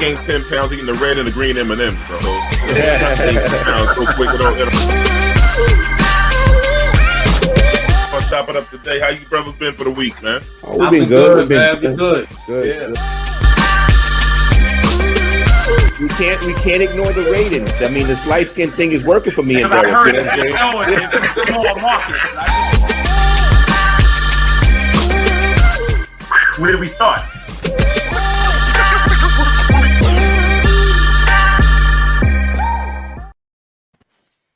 gained 10 pounds eating the red and the green M&Ms, bro. So, pounds so quick. I'll chop it up today. How you brothers been for the week, man? Oh, we've been good, man. Been good. Yeah. We can't ignore the ratings. I mean, this light skin thing is working for me and I heard Derek. it. It's more market. Where do we start?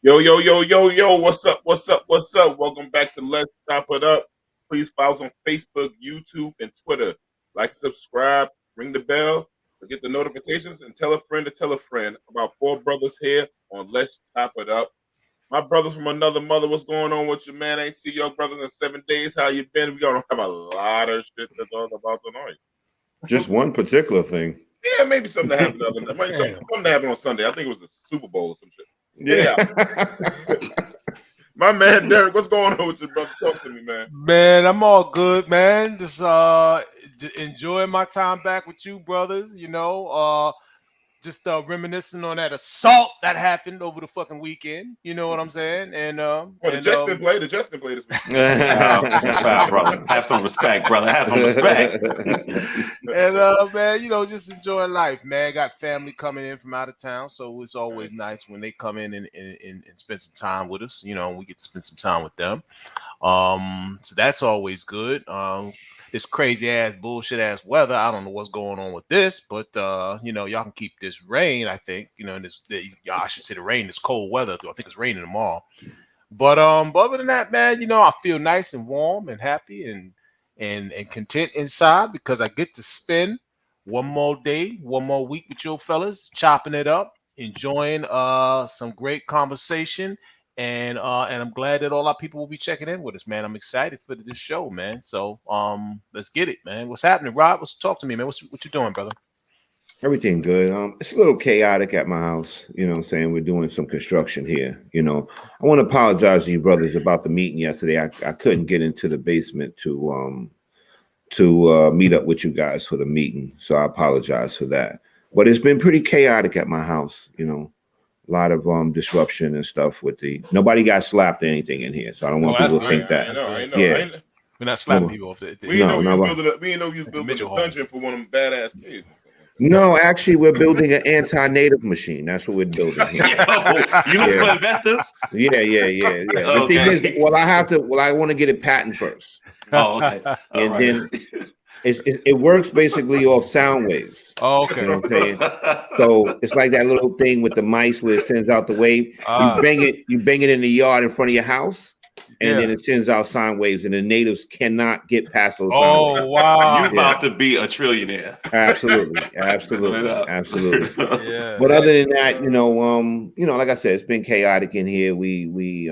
Yo, what's up? Welcome back to Let's Chop It Up. Please follow us on Facebook, YouTube, and Twitter. Like, subscribe, ring the bell, get the notifications, and tell a friend to tell a friend about four brothers here on Let's Chop It Up. My brothers from another mother, what's going on with you, man? I ain't see your brothers in 7 days. How you been? We're going to have a lot of shit to talk about tonight. Just one particular thing. Yeah, maybe something that happened the other night. Something that happened on Sunday. I think it was the Super Bowl or some shit. Yeah. My man Derek, what's going on with you, brother? Talk to me, man. Man, I'm all good, man. Just enjoying my time back with you, brothers. You know, just reminiscing on that assault that happened over the fucking weekend. You know what I'm saying? And the Jets didn't play. The Jets didn't play this week. That's bad, brother. Have some respect, brother. Have some respect. And man, you know, just enjoying life, man. Got family coming in from out of town, so it's always nice when they come in and spend some time with us. You know, we get to spend some time with them. So that's always good. This crazy ass bullshit ass weather. I don't know what's going on with this, but you know, y'all can keep this rain. I think I should say the rain. This cold weather. I think it's raining tomorrow. But other than that, man, you know, I feel nice and warm and happy and content inside because I get to spend one more day, one more week with you fellas, chopping it up, enjoying some great conversation. And I'm glad that all our people will be checking in with us, man. I'm excited for this show, man. So let's get it, man. What's happening, Rob? Talk to me, man. What you doing, brother? Everything good. It's a little chaotic at my house. You know what I'm saying? We're doing some construction here. You know, I want to apologize to you brothers about the meeting yesterday. I couldn't get into the basement to meet up with you guys for the meeting. So I apologize for that. But it's been pretty chaotic at my house, you know. A lot of disruption and stuff with nobody got slapped or anything in here, so I don't want people to think that. I know. Yeah, we're not slapping people off. We didn't know you was building a dungeon for one of them badass kids. No, actually, we're building an anti-native machine. That's what we're building here. You look for investors? Yeah. Okay. The thing is, I want to get it patent first. Oh, okay. And then it works basically off sound waves. Oh, okay. You know what I'm saying? So it's like that little thing with the mice where it sends out the wave. You bang it in the yard in front of your house, and then it sends out sound waves, and the natives cannot get past those sound waves. Oh, wow. You about to be a trillionaire. Absolutely. Yeah. But other than that, you know, like I said, it's been chaotic in here. We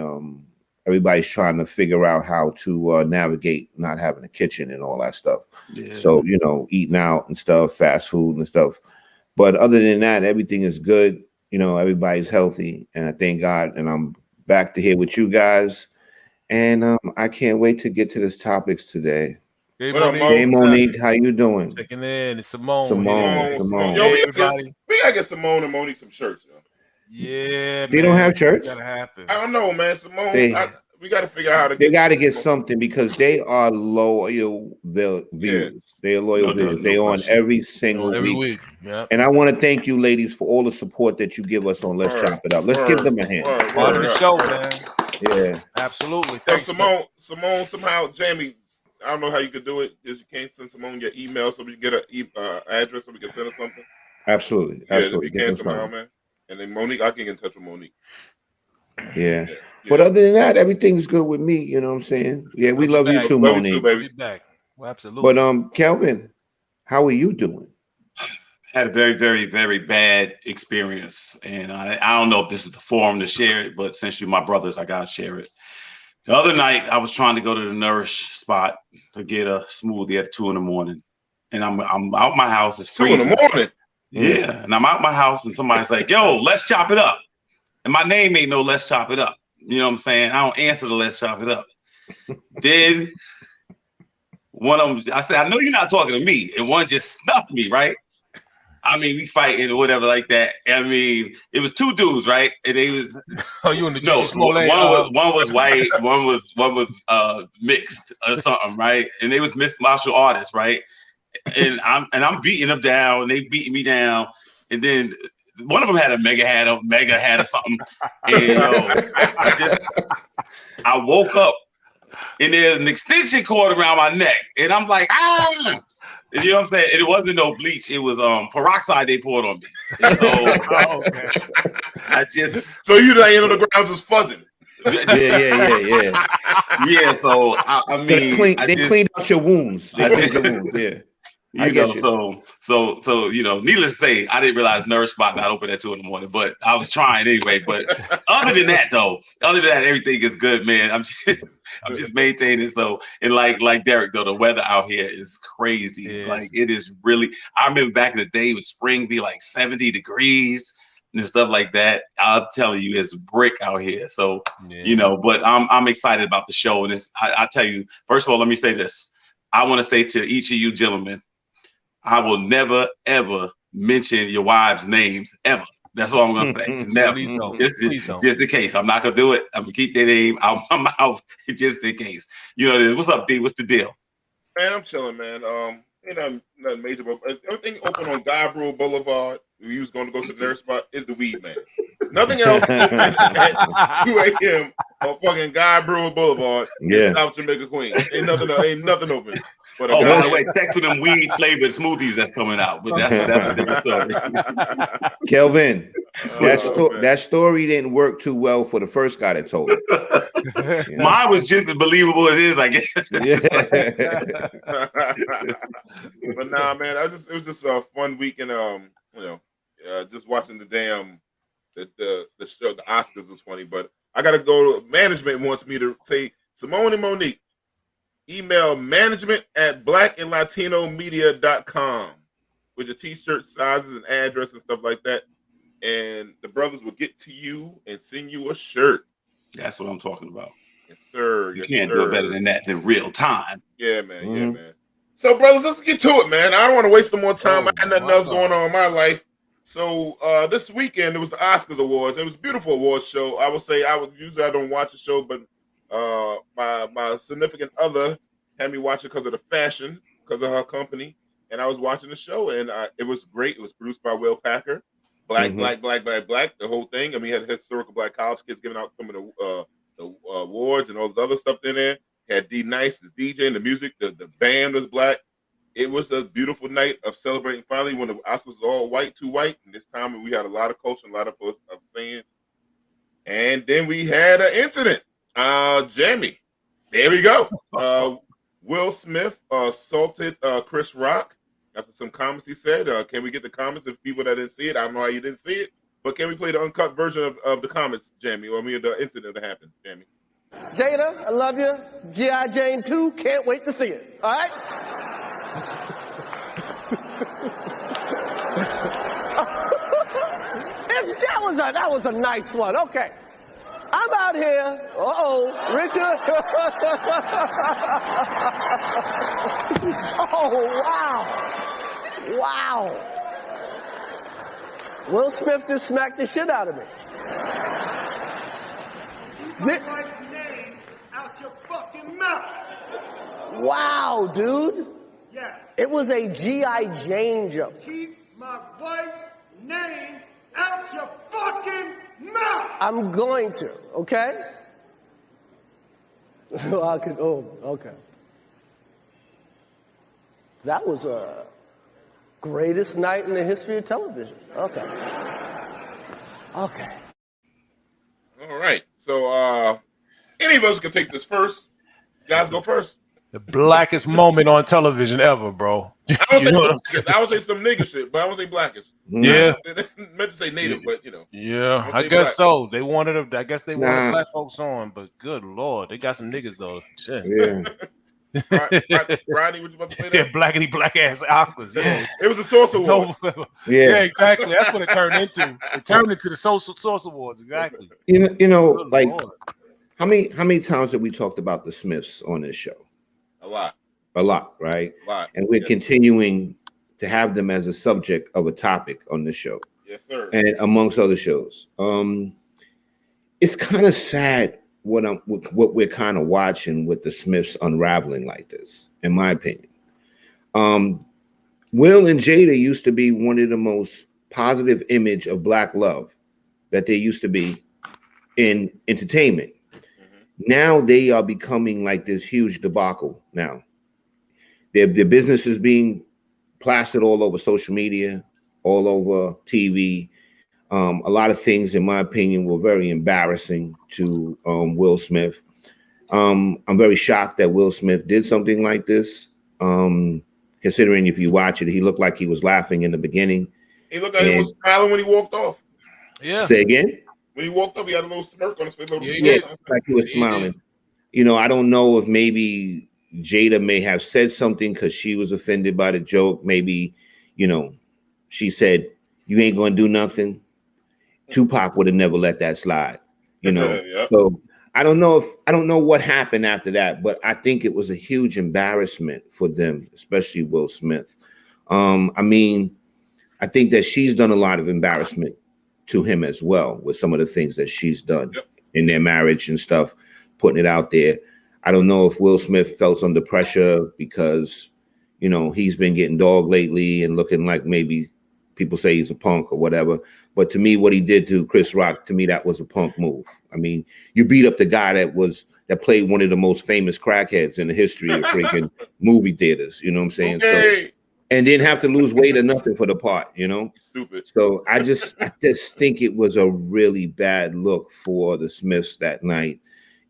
everybody's trying to figure out how to navigate not having a kitchen and all that stuff. Yeah. So, you know, eating out and stuff, fast food and stuff. But other than that, everything is good. You know, everybody's healthy, and I thank God. And I'm back to here with you guys. And I can't wait to get to this topics today. Hey, Monique, how you doing? Checking in. It's Simone. Yo, we gotta get Simone and Monique some shirts, yo. Yeah, they don't have shirts. Gotta happen. I don't know, man. Simone, we got to figure out how to. They got to get something because they are loyal viewers. Yeah. They are loyal viewers. They on every single week. Yeah. And I want to thank you, ladies, for all the support that you give us on Let's Chop It Up. Let's give them a hand. On the show, man. Yeah, absolutely. Simone, somehow, Jamie. I don't know how you could do it. Is you can't send Simone your email so we can get an address so we can send her something. Absolutely. Yeah, if you can somehow, man. And then Monique, I can get in touch with Monique. Yeah. But other than that, everything's good with me. You know what I'm saying? Yeah, we love you too, Monique. You too, baby. Well, absolutely. But Kelvin, how are you doing? Had a very, very, very bad experience, and I don't know if this is the forum to share it, but since you're my brothers, I gotta share it. The other night, I was trying to go to the Nourish spot to get a smoothie at 2 a.m, and I'm out my house. It's freezing. 2 a.m. Yeah, and I'm out my house, and somebody's like, "Yo, let's chop it up," and my name ain't no "Let's Chop It Up." You know what I'm saying? I don't answer the "Let's Chop It Up." Then one of them, I said, "I know you're not talking to me," and one just snuffed me right. I mean, we fighting or whatever like that. I mean, it was two dudes, right? And they was Oh, you in the no, Juicy Smollett? one was white, one was mixed or something, right? And they was mixed martial artists, right? And I'm beating them down, and they beating me down, and then one of them had a mega hat or something, and I woke up and there's an extension cord around my neck, and I'm like, ah. And you know what I'm saying? And it wasn't no bleach; it was peroxide they poured on me. And so okay. I just so you laying on the ground just fuzzing. Yeah. So I mean, they cleaned out your wounds. Yeah. So needless to say, I didn't realize Nurse Spot not open at 2 a.m, but I was trying anyway. But other than that, everything is good, man. I'm just maintaining. So, and like Derek, though, the weather out here is crazy. Yes. Like it is really. I remember back in the day, with spring be like 70 degrees and stuff like that. I'm telling you, it's brick out here. So but I'm excited about the show. And I tell you, first of all, let me say this. I want to say to each of you gentlemen, I will never, ever mention your wives' names, ever. That's all I'm going to say. Never. Just in case. I'm not going to do it. I'm going to keep their name out my mouth just in case. What's up, D? What's the deal? Man, I'm chilling, man. Nothing major, but everything open on Guy Brewer Boulevard. We was going to go to the Nurse Spot is the weed man. Nothing else open at 2 a.m. on fucking Guy Brewer Boulevard in South Jamaica, Queens. Ain't nothing open. But by the way, check for them weed flavored smoothies that's coming out. But that's a different story. Kelvin, that story didn't work too well for the first guy that told it. Mine was just as believable as his, I guess. But nah, man, it was just a fun week, and just watching the damn the show, the Oscars was funny. But I gotta go. Management wants me to say, Simone and Monique, email management@blackandlatinomedia.com with your t-shirt sizes and address and stuff like that, and the brothers will get to you and send you a shirt. That's what I'm talking about. Yes, sir. You can't do it better than that in real time. Yeah, man. Yeah, man. So, brothers, let's get to it, man. I don't want to waste no more time. I had nothing else going on in my life. So this weekend it was the Oscars awards. It was a beautiful awards show. I would say I don't watch the show, but my significant other had me watch it because of the fashion, because of her company, and I was watching the show, and it was great. It was produced by Will Packer. Black, the whole thing. I mean, had historical black college kids giving out some of the awards and all this other stuff in there. Had D Nice as DJ and the music. The band was black. It was a beautiful night of celebrating finally when the Oscars was all white, too white. And this time we had a lot of culture, a lot of us saying. And then we had an incident. Jamie, there we go. Will Smith assaulted Chris Rock. After some comments he said. Can we get the comments of people that didn't see it? I don't know how you didn't see it. But can we play the uncut version of the comments, Jamie? Or the incident that happened, Jamie? Jada, I love you. G.I. Jane 2, can't wait to see it. All right? That was a nice one. Okay. I'm out here. Richard. Oh, wow. Wow. Will Smith just smacked the shit out of me. My wife's name out your fucking mouth. Wow, dude. Yes. It was a G.I. Jane joke. Keep my wife's name out your fucking mouth. I'm going to, okay? Okay. That was a greatest night in the history of television. Okay. All right. So, any of us can take this first. You guys go first. The blackest moment on television ever, bro. I would say some nigga shit, but I won't say blackish. Yeah. I meant to say native, but Yeah, I guess so. They wanted I guess they wanted black folks on, but good lord, they got some niggas though. Shit. Yeah. Ronnie, what you about to say? Yeah, blackity black ass Oscars. Yeah. It was a Source Award. Yeah, exactly. That's what it turned into. It turned into the Source Awards. Exactly. You know, like how many times have we talked about the Smiths on this show? A lot, right? A lot. And we're continuing to have them as a subject of a topic on the show. Yes, sir. And amongst other shows. It's kind of sad what we're kind of watching with the Smiths unraveling like this, in my opinion. Will and Jada used to be one of the most positive image of Black love that they used to be in entertainment. Now they are becoming like this huge debacle. Now their business is being plastered all over social media, all over TV. A lot of things, in my opinion, were very embarrassing to Will Smith. I'm very shocked that Will Smith did something like this. Considering if you watch it, he looked like he was laughing in the beginning. He looked like he was smiling when he walked off. Yeah. Say again? When he walked up, he had a little smirk on his face. Yeah, like he was smiling. You know, I don't know if maybe Jada may have said something because she was offended by the joke. Maybe, you know, she said, "You ain't gonna do nothing." Tupac would have never let that slide, you know. Yep. So I don't know what happened after that, but I think it was a huge embarrassment for them, especially Will Smith. I mean, I think that she's done a lot of embarrassment to him as well with some of the things that she's done in their marriage and stuff, putting it out there. I don't know if Will Smith felt under pressure because, you know, he's been getting dogged lately and looking like maybe people say he's a punk or whatever. But to me, what he did to Chris Rock, to me, that was a punk move. I mean, you beat up the guy that played one of the most famous crackheads in the history of freaking movie theaters. You know what I'm saying? Okay. So, and didn't have to lose weight or nothing for the part, you know? Stupid. So I just think it was a really bad look for the Smiths that night.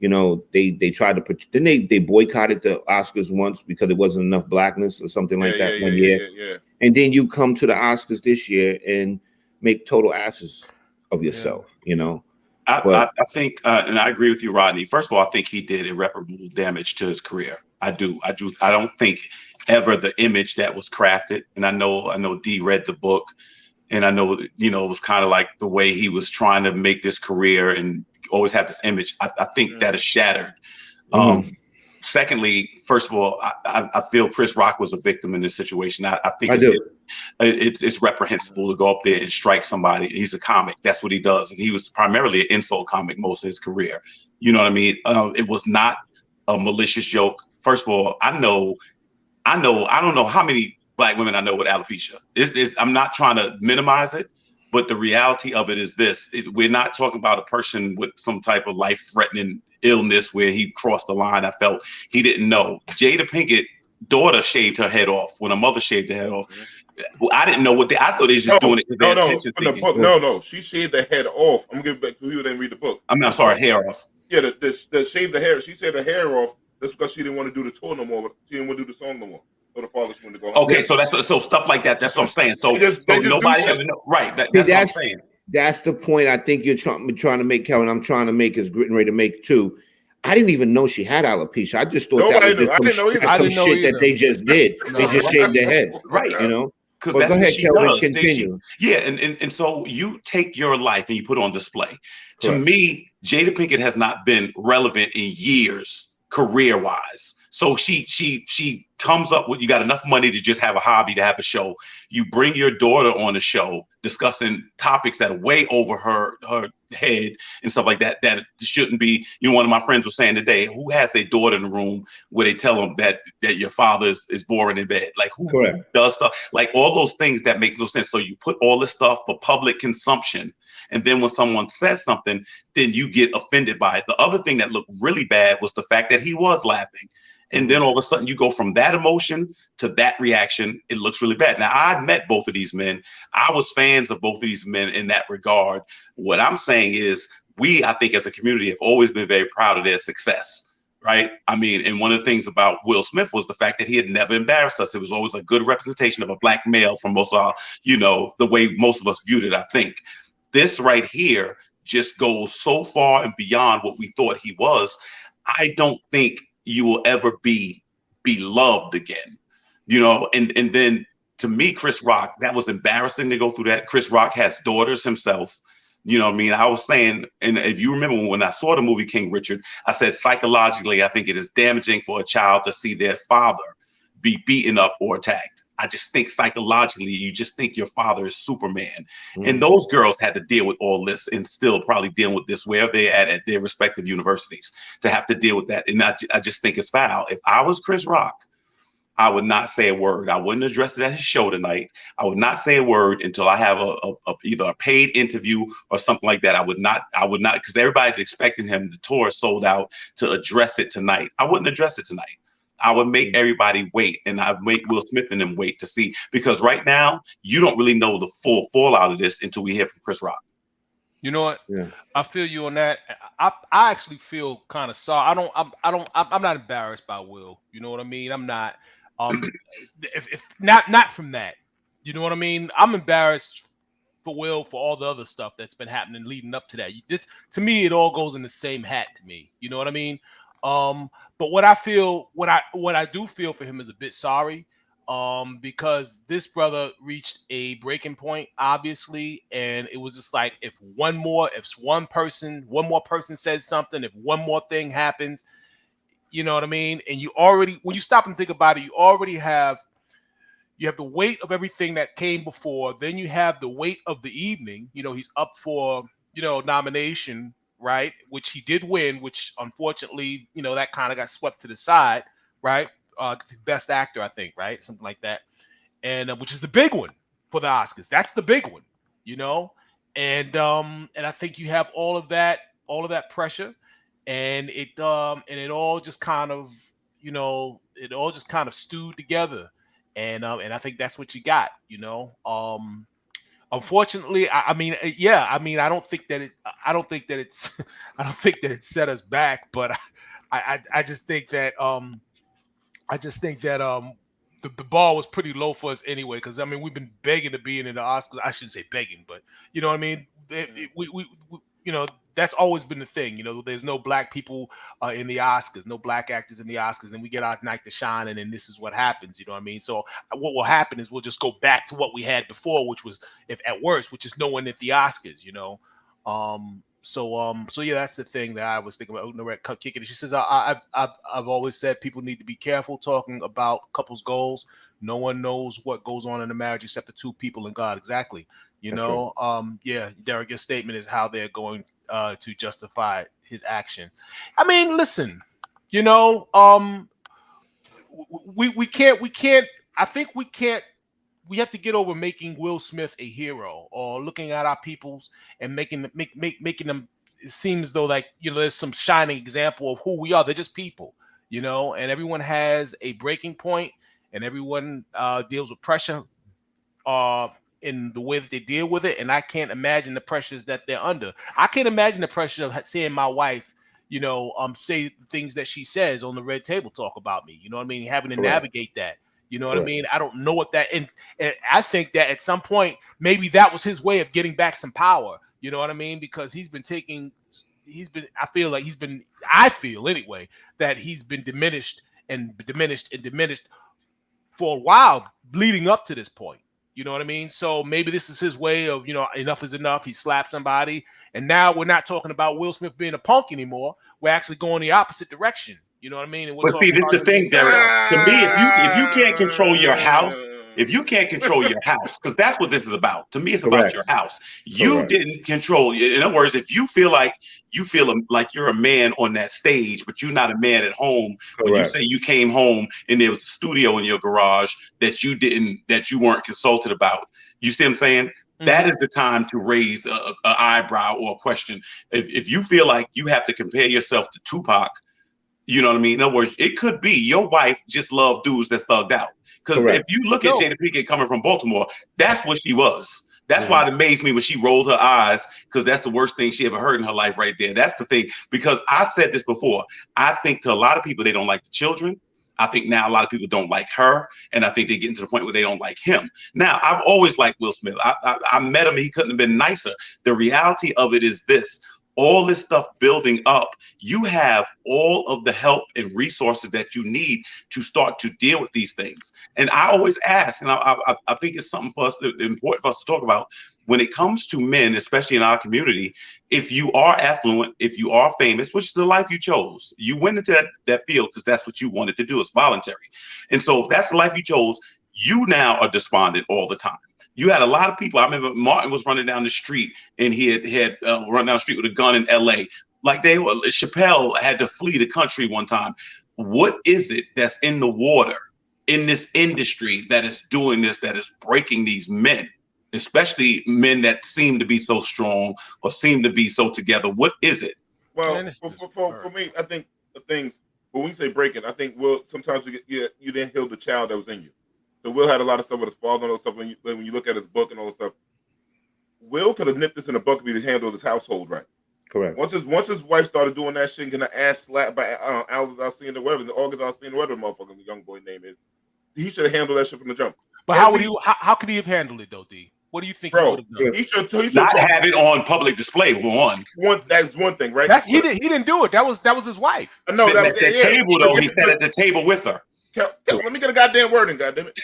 You know, they tried to then they boycotted the Oscars once because there wasn't enough blackness or something like that one year. Yeah. And then you come to the Oscars this year and make total asses of yourself, you know. I think, and I agree with you, Rodney. First of all, I think he did irreparable damage to his career. I do. I don't think ever the image that was crafted. And I know D read the book, and I know, you know, it was kind of like the way he was trying to make this career and always have this image. I think that is shattered. Secondly, first of all, I feel Chris Rock was a victim in this situation. I think it's reprehensible to go up there and strike somebody. He's a comic. That's what he does. And he was primarily an insult comic most of his career. You know what I mean? It was not a malicious joke. First of all, I don't know how many Black women I know with alopecia. I'm not trying to minimize it, but the reality of it is this. We're not talking about a person with some type of life-threatening illness where he crossed the line. I felt he didn't know. Jada Pinkett's daughter shaved her head off when her mother shaved her head off. I didn't know what I thought they was just doing it because they're attention seeking. No. She shaved the head off. I'm gonna give it back to you. Didn't read the book. I'm sorry, hair off. Yeah, the shave the hair. She shaved the hair off. That's because she didn't want to do the tour no more. But she didn't want to do the song no more. So the father wanted to go home. Okay, so so stuff like that. That's what I'm saying. So, nobody ever know. Right. That's what I'm saying. That's the point I think you're trying to make, Kevin. I'm trying to make, is getting ready to make too. I didn't even know she had alopecia. I just thought that was some shit that they just did. They just shaved their heads, right? You know. Because go ahead, Kelvin. Continue. And so you take your life and you put it on display. Correct. To me, Jada Pinkett has not been relevant in years, career-wise. So she comes up with, you got enough money to just have a hobby, to have a show. You bring your daughter on a show discussing topics that are way over her head and stuff like that shouldn't be. You know, one of my friends was saying today, who has their daughter in the room where they tell them that your father is boring in bed? Like, who does stuff like all those things that make no sense? So you put all this stuff for public consumption, and then when someone says something, then you get offended by it. The other thing that looked really bad was the fact that he was laughing. And then all of a sudden you go from that emotion to that reaction. It looks really bad. Now, I've met both of these men. I was fans of both of these men in that regard. What I'm saying is I think as a community have always been very proud of their success, right? I mean, and one of the things about Will Smith was the fact that he had never embarrassed us. It was always a good representation of a Black male from most of our, you know, the way most of us viewed it, I think. This right here just goes so far and beyond what we thought he was. I don't think you will ever be beloved again, you know. And then to me, Chris Rock, that was embarrassing to go through that. Chris Rock has daughters himself, you know what I mean? I was saying, and if you remember when I saw the movie King Richard, I said psychologically, I think it is damaging for a child to see their father be beaten up or attacked. I just think psychologically, you just think your father is Superman. And those girls had to deal with all this and still probably dealing with this wherever they're at their respective universities to have to deal with that. And I just think it's foul. If I was Chris Rock, I would not say a word. I wouldn't address it at his show tonight. I would not say a word until I have either a paid interview or something like that. I would not, because everybody's expecting him. The tour is sold out to address it tonight. I wouldn't address it tonight. I would make everybody wait, and I'd make Will Smith and them wait to see, because right now you don't really know the full fallout of this until we hear from Chris Rock. You know what? Yeah. I feel you on that. I actually feel kind of sorry. I'm not embarrassed by Will. You know what I mean? I'm not. If not from that. You know what I mean? I'm embarrassed for Will for all the other stuff that's been happening leading up to that. To me, it all goes in the same hat to me. You know what I mean? But what I do feel for him is a bit sorry. Because this brother reached a breaking point, obviously, and it was just like if one more person says something, if one more thing happens, you know what I mean? And when you stop and think about it, you have the weight of everything that came before, then you have the weight of the evening. You know, he's up for, nomination, right? Which he did win, which unfortunately, that kind of got swept to the side, right? Best actor, I think, right? Something like that. And which is the big one for the Oscars. That's the big one, And I think you have all of that pressure, and it all just kind of, it all just kind of stewed together. And I think that's what you got, Unfortunately, I mean, I don't think that it's I don't think that it set us back, but I just think that the bar was pretty low for us anyway, because I mean we've been begging to be in the Oscars. I shouldn't say begging, but you know what I mean. We that's always been the thing. There's no black people in the Oscars, no black actors in the Oscars, and we get our night to shine, and then this is what happens. You know what I mean? So what will happen is we'll just go back to what we had before, which was, if at worst, which is no one at the Oscars. So yeah, that's the thing that I was thinking about. Norette kicking it. She says, I've always said people need to be careful talking about couples' goals. No one knows what goes on in a marriage except the two people and God. Exactly. Yeah, Derek, your statement is how they're going to justify his action. I mean, listen, we can't. I think we can't. We have to get over making Will Smith a hero, or looking at our peoples and making them. It seems though like there's some shining example of who we are. They're just people, and everyone has a breaking point, and everyone deals with pressure in the way that they deal with it. And I can't imagine the pressures that they're under. I can't imagine the pressure of seeing my wife, say the things that she says on the red table talk about me. You know what I mean? Having to navigate that. You know what I mean? I don't know what that, and I think that at some point, maybe that was his way of getting back some power. You know what I mean? Because I feel anyway, that he's been diminished for a while leading up to this point. You know what I mean? So maybe this is his way of, enough is enough. He slapped somebody. And now we're not talking about Will Smith being a punk anymore. We're actually going the opposite direction. You know what I mean? And But see, this is the thing, Derek. To me, if you can't control your house, because that's what this is about. To me, it's about your house. You didn't control. In other words, if you feel like you're a man on that stage, but you're not a man at home. When you say you came home and there was a studio in your garage that you weren't consulted about, you see what I'm saying? Mm-hmm. That is the time to raise an eyebrow or a question. If you feel like you have to compare yourself to Tupac, you know what I mean? In other words, it could be your wife just loved dudes that's thugged out. Because if you look at Jada Pinkett coming from Baltimore, that's what she was. That's why it amazed me when she rolled her eyes, because that's the worst thing she ever heard in her life right there. That's the thing. Because I said this before. I think to a lot of people, they don't like the children. I think now a lot of people don't like her. And I think they're getting to the point where they don't like him. Now, I've always liked Will Smith. I met him. He couldn't have been nicer. The reality of it is this. All this stuff building up, you have all of the help and resources that you need to start to deal with these things. And I always ask, and I think it's something important for us to talk about when it comes to men, especially in our community. If you are affluent, if you are famous, which is the life you chose, you went into that field because that's what you wanted to do. It's voluntary. And so if that's the life you chose, You now are despondent all the time. You had a lot of people. I remember Martin was running down the street, and he had run down the street with a gun in L.A. Like Chappelle had to flee the country one time. What is it that's in the water in this industry that is doing this, that is breaking these men, especially men that seem to be so strong or seem to be so together? What is it? Well, for me, I think the things, when we say breaking, I think sometimes you didn't heal the child that was in you. So Will had a lot of stuff with his father and all stuff. When you look at his book and all that stuff, Will could have nipped this in the bucket if he handled his household right. Correct. Once his wife started doing that shit, getting her ass slapped by August Alsina, whatever the motherfucking young boy name is, he should have handled that shit from the jump. But how could he have handled it though, D? What do you think he would have done? He should not have it on public display. That's one thing, right? He didn't do it. That was his wife. No, at that table though. He sat at the table with her. Let me get a goddamn word in, goddamn it.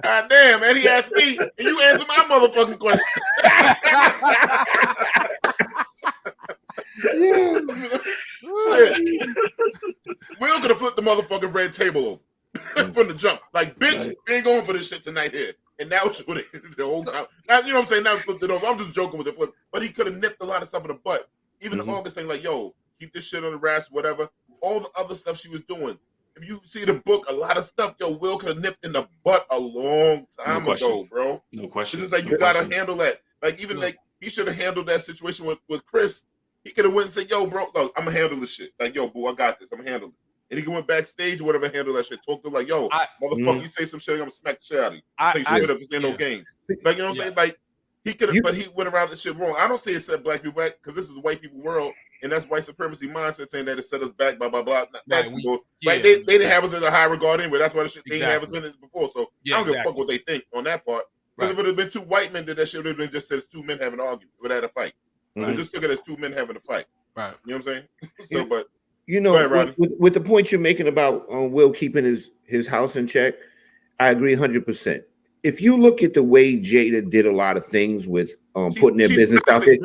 God damn, man, he asked me, and you answer my motherfucking question. Will could have flipped the motherfucking red table over from the jump. Like, bitch, we ain't going for this shit tonight here. And now it's what the whole time. Now, you know what I'm saying? Now he flipped it over. I'm just joking with the flip. But he could have nipped a lot of stuff in the butt. Even the August thing, like, yo, keep this shit on the wraps, whatever. All the other stuff she was doing. If you see the book, a lot of stuff, yo, Will could have nipped in the butt a long time ago, bro. No question. It's just like, you got to handle that. Like, even like, he should have handled that situation with Chris. He could have went and said, yo, bro, look, I'm going to handle this shit. Like, yo, boo, I got this. I'm going to handle it. And he could went backstage or whatever, handle that shit. Talk to him like, yo, motherfucker, you say some shit, I'm going to smack the shit out of you. Take shit up, this ain't no games. Like, you know what I'm saying? Like, he could have, but he went around this shit wrong. I don't say it set black people back because this is a white people world. And that's white supremacy mindset saying that it set us back, blah, blah, blah. That's cool. Right? They didn't have us in a high regard anyway. That's why the shit they didn't have us in it before. So I don't give a fuck what they think on that part. Because if it had been two white men, then that shit would have been just said it's two men having an argument. It would have had a fight. They just took it as two men having a fight. Right. You know what I'm saying? So, but you know, ahead, with the point you're making about Will keeping his house in check, I agree 100%. If you look at the way Jada did a lot of things with putting their business out there,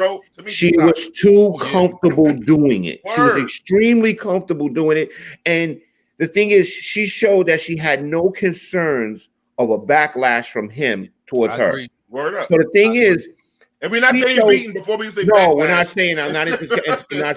she was too comfortable doing it. She was extremely comfortable doing it. And the thing is, she showed that she had no concerns of a backlash from him towards her. Word up. So the thing is, and we're not saying beaten before we say no, backlash. we're not saying I'm not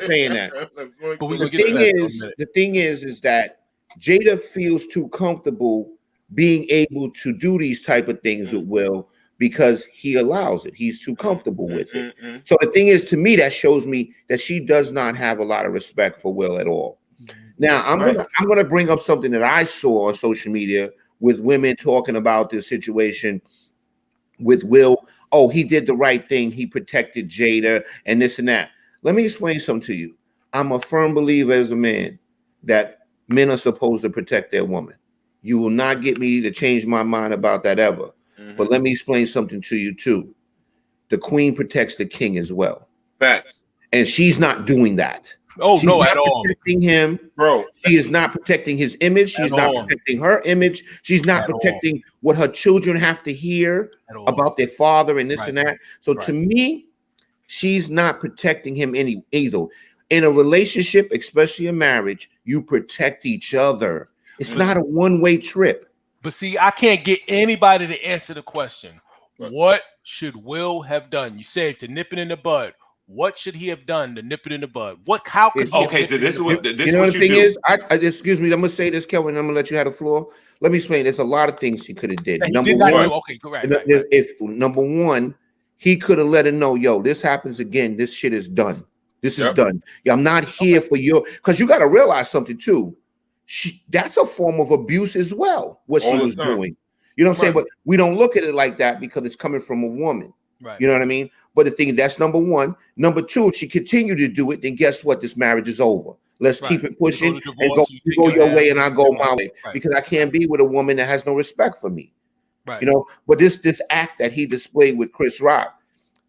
saying that. But the thing is that Jada feels too comfortable being able to do these type of things with Will because he allows it. He's too comfortable with it. So the thing is, to me, that shows me that she does not have a lot of respect for Will at all. Now, I'm gonna bring up something that I saw on social media with women talking about this situation with Will. Oh, he did the right thing. He protected Jada and this and that. Let me explain something to you. I'm a firm believer as a man that men are supposed to protect their woman. You will not get me to change my mind about that ever. But let me explain something to you too. The queen protects the king as well. Facts. And she's not doing that. Oh, she's no, not at all. Protecting him, bro. She is not protecting his image. She's not protecting her image. She's not protecting what her children have to hear about their father and this and that. So to me, she's not protecting him either. In a relationship, especially a marriage, you protect each other. It's not a one-way trip. But see, I can't get anybody to answer the question. What should Will have done? You said to nip it in the bud. What should he have done to nip it in the bud? How could he? Okay, this is what this. You know what the thing is? I excuse me. I'm gonna say this, Kelvin. I'm gonna let you have the floor. Let me explain. There's a lot of things he could have did. Number one, okay, correct. If number one, he could have let her know, yo, this happens again. This shit is done. This is done. Yeah, I'm not here for your. Because you got to realize something too. That's a form of abuse as well. What she was doing. You know what I'm saying? But we don't look at it like that because it's coming from a woman. Right. You know what I mean? But the thing that's number one. Number two, if she continued to do it, then guess what? This marriage is over. Let's keep it pushing and go your way and I go my way. Because I can't be with a woman that has no respect for me. Right. You know, but this act that he displayed with Chris Rock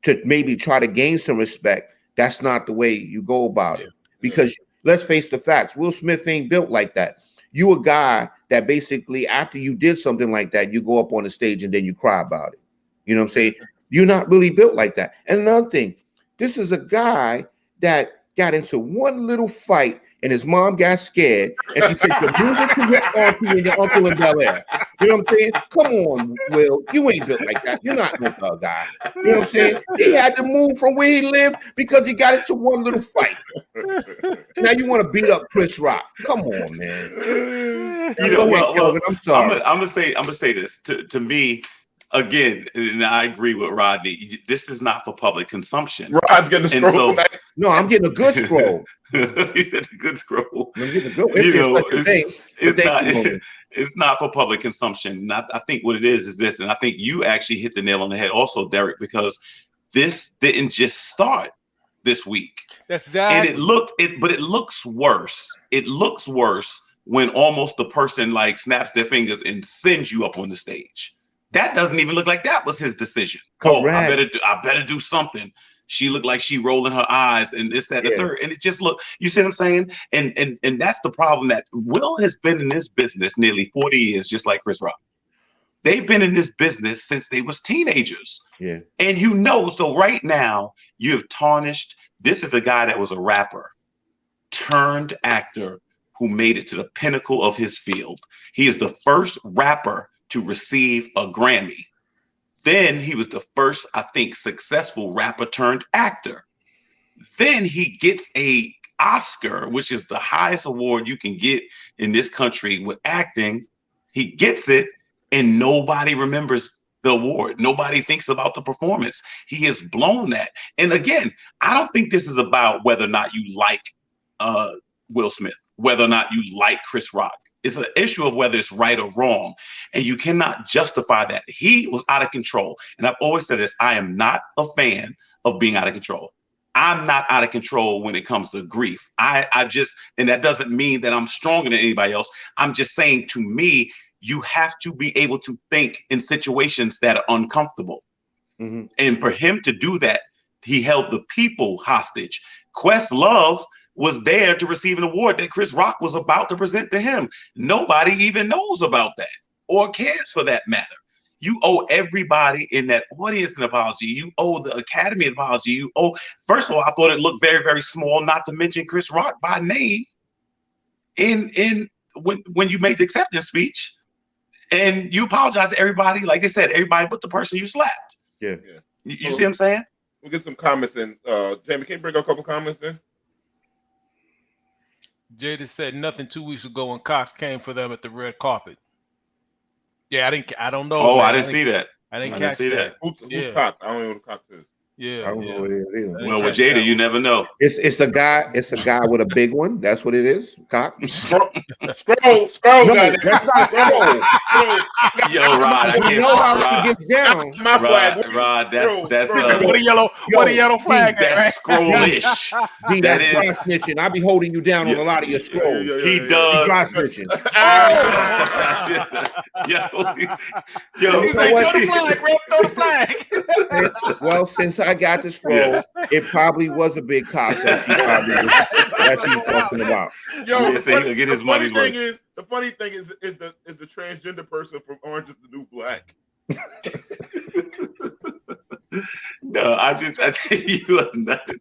to maybe try to gain some respect, that's not the way you go about it. Because let's face the facts. Will Smith ain't built like that. You a guy that basically after you did something like that, you go up on the stage and then you cry about it. You know what I'm saying? You're not really built like that. And another thing, this is a guy that got into one little fight, and his mom got scared, and she said, "You're moving to your auntie and your uncle in Bel Air." You know what I'm saying? Come on, Will. You ain't built like that. You're not no thug guy. You know what I'm saying? He had to move from where he lived because he got into one little fight. Now you want to beat up Chris Rock? Come on, man. You know, Kelvin, I'm sorry. I'm gonna say this to me again, and I agree with Rodney. This is not for public consumption. Rod's getting a And scroll so- tonight. No, I'm getting a good scroll. He said a good scroll. I'm getting a good. You know, It's not. it's not for public consumption. And I think what it is this, and I think you actually hit the nail on the head also, Derek, because this didn't just start this week. That's exactly. And it looks worse. It looks worse when almost the person like snaps their fingers and sends you up on the stage. That doesn't even look like that was his decision. Correct. Oh, I better do something. She looked like she rolling her eyes and this, that, the third. And it just looked, you see what I'm saying? And that's the problem, that Will has been in this business nearly 40 years, just like Chris Rock. They've been in this business since they was teenagers. Yeah. And you know, so right now you have tarnished. This is a guy that was a rapper turned actor who made it to the pinnacle of his field. He is the first rapper to receive a Grammy. Then he was the first, I think, successful rapper turned actor. Then he gets a Oscar, which is the highest award you can get in this country with acting. He gets it, and nobody remembers the award. Nobody thinks about the performance. He has blown that. And again, I don't think this is about whether or not you like Will Smith, whether or not you like Chris Rock. It's an issue of whether it's right or wrong. And you cannot justify that. He was out of control. And I've always said this, I am not a fan of being out of control. I'm not out of control when it comes to grief. I just, and that doesn't mean that I'm stronger than anybody else. I'm just saying, to me, you have to be able to think in situations that are uncomfortable. Mm-hmm. And for him to do that, he held the people hostage. Questlove was there to receive an award that Chris Rock was about to present to him. Nobody even knows about that or cares for that matter. You owe everybody in that audience an apology. You owe the Academy an apology. You owe, first of all, I thought it looked very, very small, not to mention Chris Rock by name when you made the acceptance speech. And you apologize to everybody, like they said, everybody but the person you slapped. Yeah. You see what I'm saying? We'll get some comments in. Jamie, can you bring up a couple comments in? Jada said nothing 2 weeks ago when Cox came for them at the red carpet. Yeah, I don't know. Oh, man. I didn't see that. I didn't see that. Who's Cox? I don't know who Cox is. Yeah. I don't know what it is. Well, with Jada, you never know. It's a guy. It's a guy with a big one. That's what it is. Cock. Scroll. No, that's not scroll. Yo, Rod, I You know how can't. she gets down. My flag. Rod, that's What a yellow flag. that's scrollish. B, That that's dry is- snitching. I be holding you down on a lot of your scrolls. He Dry does. snitching. Yo, He's like, throw the flag, bro. Throw the flag. Well, since I got the scroll, it probably was a big cock that he was talking about. Yo, Yeah, so he'll get his money's worth. The funny thing is the transgender person from Orange is the New Black. No, I you are nut.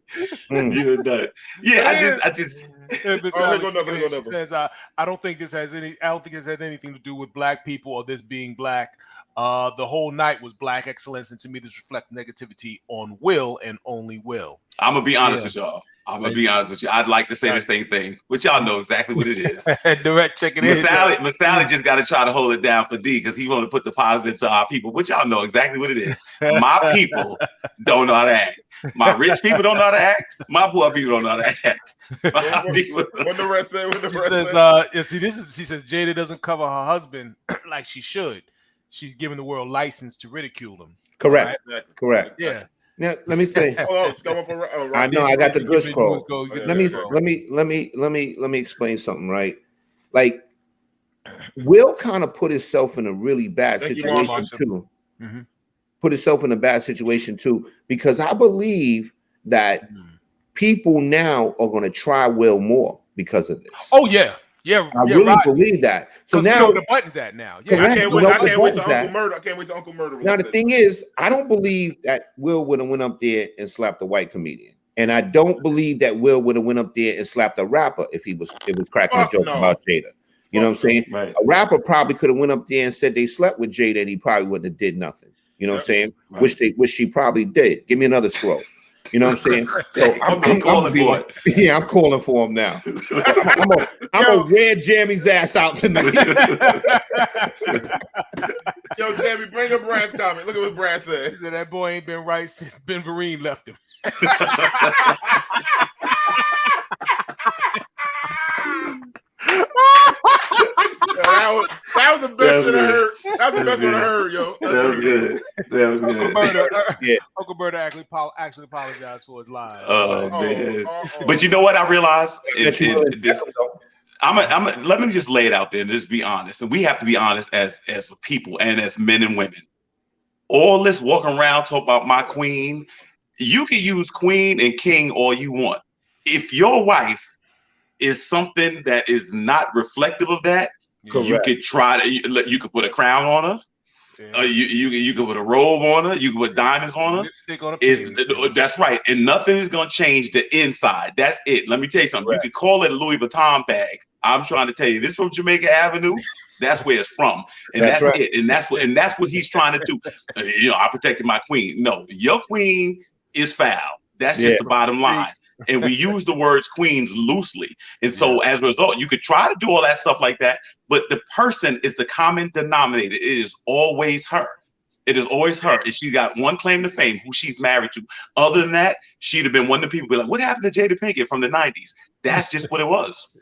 You are nut. Yeah, I just. Here go another. Says, I don't think this has anything to do with black people or this being black. The whole night was black excellence, and to me, this reflects negativity on Will and only Will. I'm gonna be honest with y'all. I'd like to say the same thing, but y'all know exactly what it is. Direct checking in. Masali just got to try to hold it down for D because he want to put the positive to our people, but y'all know exactly what it is. My people don't know how to act. My rich people don't know how to act. My poor people don't know how to act. What the rest say? She says Jada doesn't cover her husband like she should. She's giving the world license to ridicule him. Correct. Right? Correct. Yeah. Now let me say. I know I got the good scroll. Let me explain something. Right, like Will kind of put himself in a really bad situation too. Mm-hmm. Put himself in a bad situation too, because I believe that people now are going to try Will more because of this. Oh yeah. Yeah, I really believe that. So now, you know where the button's at now. Yeah, I can't wait to Uncle Murder. I can't wait to Uncle Murder. Now the thing is, I don't believe that Will would have went up there and slapped a white comedian. And I don't believe that Will would have went up there and slapped a rapper if it was cracking a Fuck joke no. about Jada. You know what I'm saying? Right. A rapper probably could have went up there and said they slept with Jada, and he probably wouldn't have did nothing. You know what I'm saying? Right. Which she probably did. Give me another scroll. You know what I'm saying? So I'm calling for it. Yeah, I'm calling for him now. So I'm gonna wear Jamie's ass out tonight. Yo, Jamie, bring up Brad's comment. Look at what Brad said. He said that boy ain't been right since Ben Vereen left him. That was the best one I heard. That was the best one I heard, yo. That was good. That was good. Uncle Berta actually apologized for his lies. Oh man! But you know what I realized? Let me just lay it out there and just be honest. And we have to be honest as a people and as men and women. All this walking around talking about my queen, you can use queen and king all you want. If your wife is something that is not reflective of that, you could try to. You could put a crown on her. Yeah. You could put a robe on her. You could put diamonds on her. Lipstick on a that's right, and nothing is going to change the inside. That's it. Let me tell you something. Right. You could call it a Louis Vuitton bag. I'm trying to tell you, this from Jamaica Avenue. That's where it's from, and that's right. It. And that's what he's trying to do. I protected my queen. No, your queen is foul. That's just the bottom line. And we use the words queens loosely. And so as a result, you could try to do all that stuff like that, but the person is the common denominator. It is always her. It is always her. And she got one claim to fame, who she's married to. Other than that, she'd have been one of the people be like, what happened to Jada Pinkett from the 90s? That's just what it was.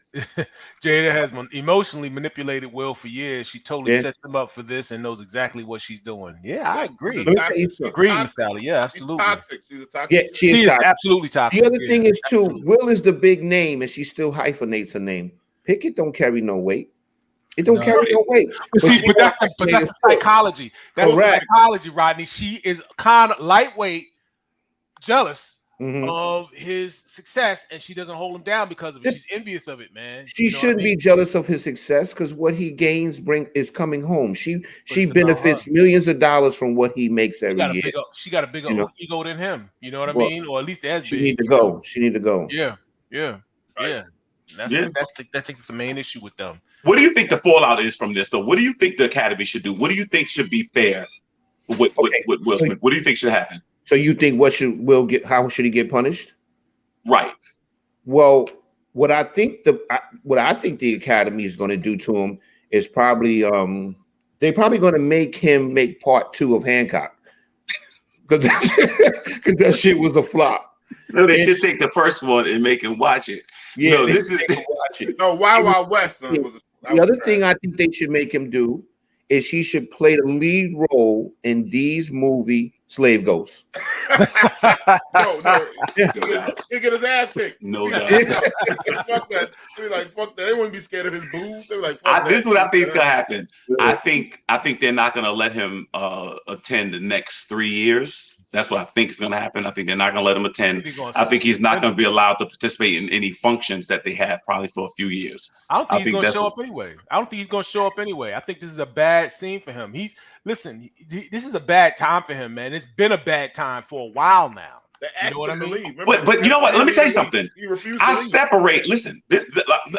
Jada has emotionally manipulated Will for years. She totally sets him up for this and knows exactly what she's doing. Yeah, I agree. Agree, Sally. Yeah, absolutely. She's toxic. She's a toxic. Yeah, she is absolutely toxic. The other thing is too, Will is the big name, and she still hyphenates her name. Pickett don't carry no weight. It don't carry no weight. But that's the psychology. That's the psychology, Rodney. She is kind of lightweight, jealous of his success, and she doesn't hold him down because of it. She's envious of it, man. She shouldn't be jealous of his success because what he gains is coming home. She benefits millions of dollars from what he makes every year. She got a bigger ego than him. You know what I mean? Or at least as she big. Need to go. She need to go. Yeah. I think it's the main issue with them. What do you think the fallout is from this, though? What do you think the Academy should do? What do you think should be fair with Will Smith? What do you think should happen? So you think Will get? How should he get punished? Right. Well, what I think the Academy is going to do to him is probably they're probably going to make him make part 2 of Hancock because that shit was a flop. No, they should take the first one and make him watch it. Yeah, no, this is Wild Wild West. The other thing I think they should make him do is he should play the lead role in Dee's movie Slave Ghost. No. He'll get his ass kicked. No doubt. Fuck that. They be like, fuck that. They wouldn't be scared of his boobs. They be like, fuck that. This is what I think is gonna happen. I think they're not gonna let him attend the next 3 years. That's what I think is going to happen. I think they're not going to let him attend. I think he's not going to be allowed to participate in any functions that they have probably for a few years. I don't think he's going to show up anyway. I think this is a bad scene for him. This is a bad time for him, man. It's been a bad time for a while now. You know what I mean? But you know what? Let me tell you something. I separate. Listen,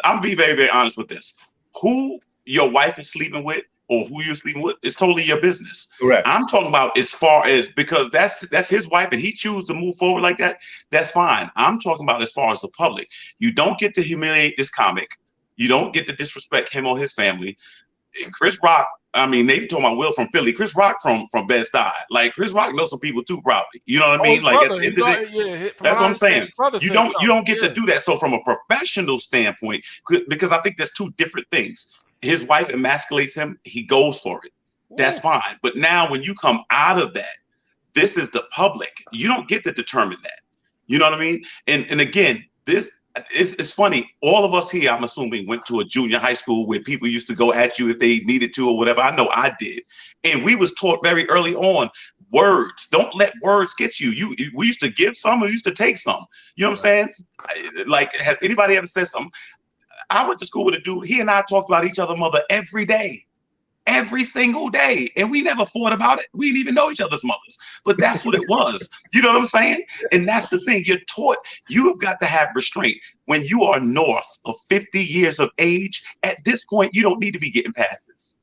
I'm be very, very honest with this. Who your wife is sleeping with, or who you're sleeping with, is totally your business. Correct. I'm talking about as far as, because that's his wife and he chooses to move forward like that, that's fine. I'm talking about as far as the public. You don't get to humiliate this comic. You don't get to disrespect him or his family. Chris Rock, I mean, they talking about Will from Philly. Chris Rock from Bed-Stuy. Like, Chris Rock knows some people too, probably. You know what I mean? Like, at the end of the day, that's what I'm saying. You don't get to do that. So from a professional standpoint, because I think there's two different things. His wife emasculates him, he goes for it. That's fine. But now when you come out of that, this is the public. You don't get to determine that. You know what I mean? And again, this it's funny. All of us here, I'm assuming, went to a junior high school where people used to go at you if they needed to or whatever. I know I did. And we was taught very early on, words. Don't let words get you. We used to give some, we used to take some. You know what I'm saying? Like, has anybody ever said something? I went to school with a dude. He and I talked about each other's mother every day. every single day, and we never fought about it. We didn't even know each other's mothers, but that's what it was. You know what I'm saying? And that's the thing. You're taught. You have got to have restraint. When you are north of 50 years of age, at this point, you don't need to be getting passes.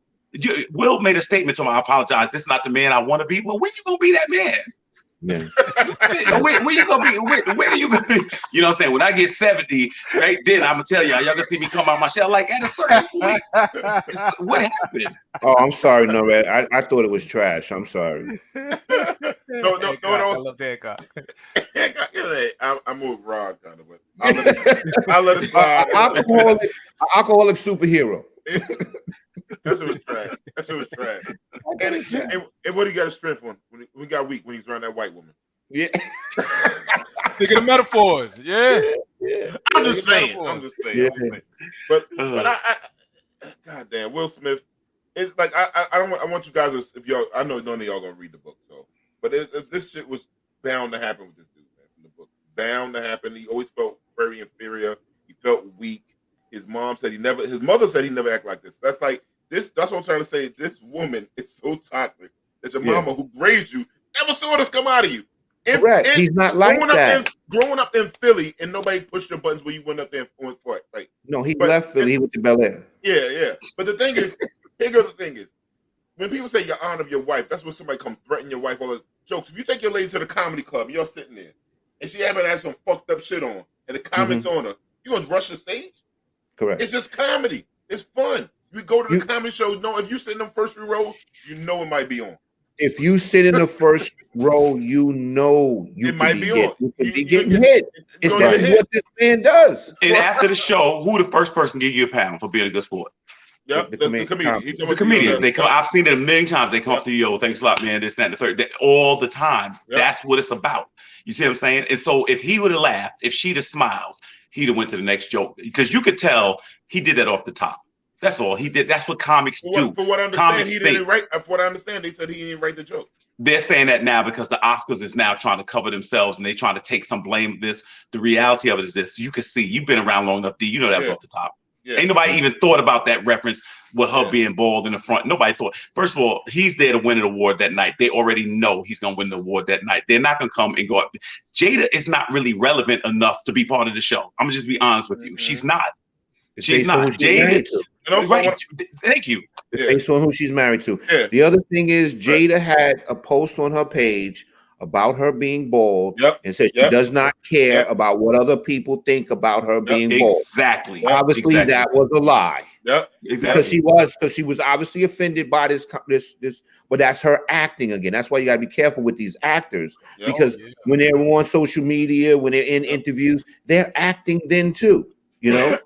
Will made a statement to him. I apologize. This is not the man I want to be. Well, when you gonna be that man? Yeah. Where you gonna be? Where are you gonna be? You know what I'm saying? When I get 70, right then I'm gonna tell y'all gonna see me come out my shell. Like at a certain point, what happened? Oh, I'm sorry, no, Red. I thought it was trash. I'm sorry. No, I love Hancock. I'm with Rod kind of, but I'll let it slide. Alcoholic superhero. That shit was trash. That shit was trash. And what he got his strength on? When he got weak when he's around that white woman. Yeah. Thinking of metaphors. Yeah. I'm just saying. Yeah. But I goddamn, Will Smith. It's like I want you guys to, if y'all, I know none of y'all gonna read the book, so but this shit was bound to happen with this dude, man, from the book. Bound to happen. He always felt very inferior. He felt weak. His mother said he never act like this. That's like this. That's what I'm trying to say. This woman is so toxic that your mama who raised you never saw this come out of you. Correct. He's not like that. Growing up in Philly and nobody pushed your buttons when you went up there and went for it. Like he left Philly. He went to Bel Air. Yeah. But the thing is, here goes the thing is, when people say you're honor of your wife, that's when somebody come threaten your wife. All the jokes. If you take your lady to the comedy club, and you're sitting there, and she happen to have some fucked up shit on, and the comments on her, you gonna rush the stage? Correct. It's just comedy. It's fun. You go to the comedy show. No, if you sit in the first 3 rows, you know it might be on. If you sit in the first row, you know it might be on. You could be getting hit. It's what this man does. And after the show, who the first person give you a pound for being a good sport? Yep, the comedian. The comedians. They come. I've seen it a million times. They come up to you, yo, thanks a lot, man. This, that, and the third. All the time. Yep. That's what it's about. You see what I'm saying? And so if he would have laughed, if she'd have smiled, he'd have went to the next joke, because you could tell he did that off the top. That's all he did. That's what comics do. For what I understand, he didn't write. For what I understand, they said he didn't write the joke. They're saying that now because the Oscars is now trying to cover themselves and they trying to take some blame. The reality of it is this: you can see, you've been around long enough, D. You know that was off the top. Yeah. Ain't nobody even thought about that reference with her being bald in the front. Nobody thought. First of all, he's there to win an award that night. They already know he's gonna win the award that night. They're not gonna come and go up. Jada is not really relevant enough to be part of the show. I'm gonna just be honest with you. She's not. She's not. Jada. Right. Thank you. Based on who she's married to. Yeah. The other thing is Jada had a post on her page about her being bald and said she does not care about what other people think about her being bald. Exactly. Obviously, that was a lie. Yep. Exactly. Because she was obviously offended by this, but that's her acting again. That's why you got to be careful with these actors, because when they're on social media, when they're in interviews, they're acting then too. You know.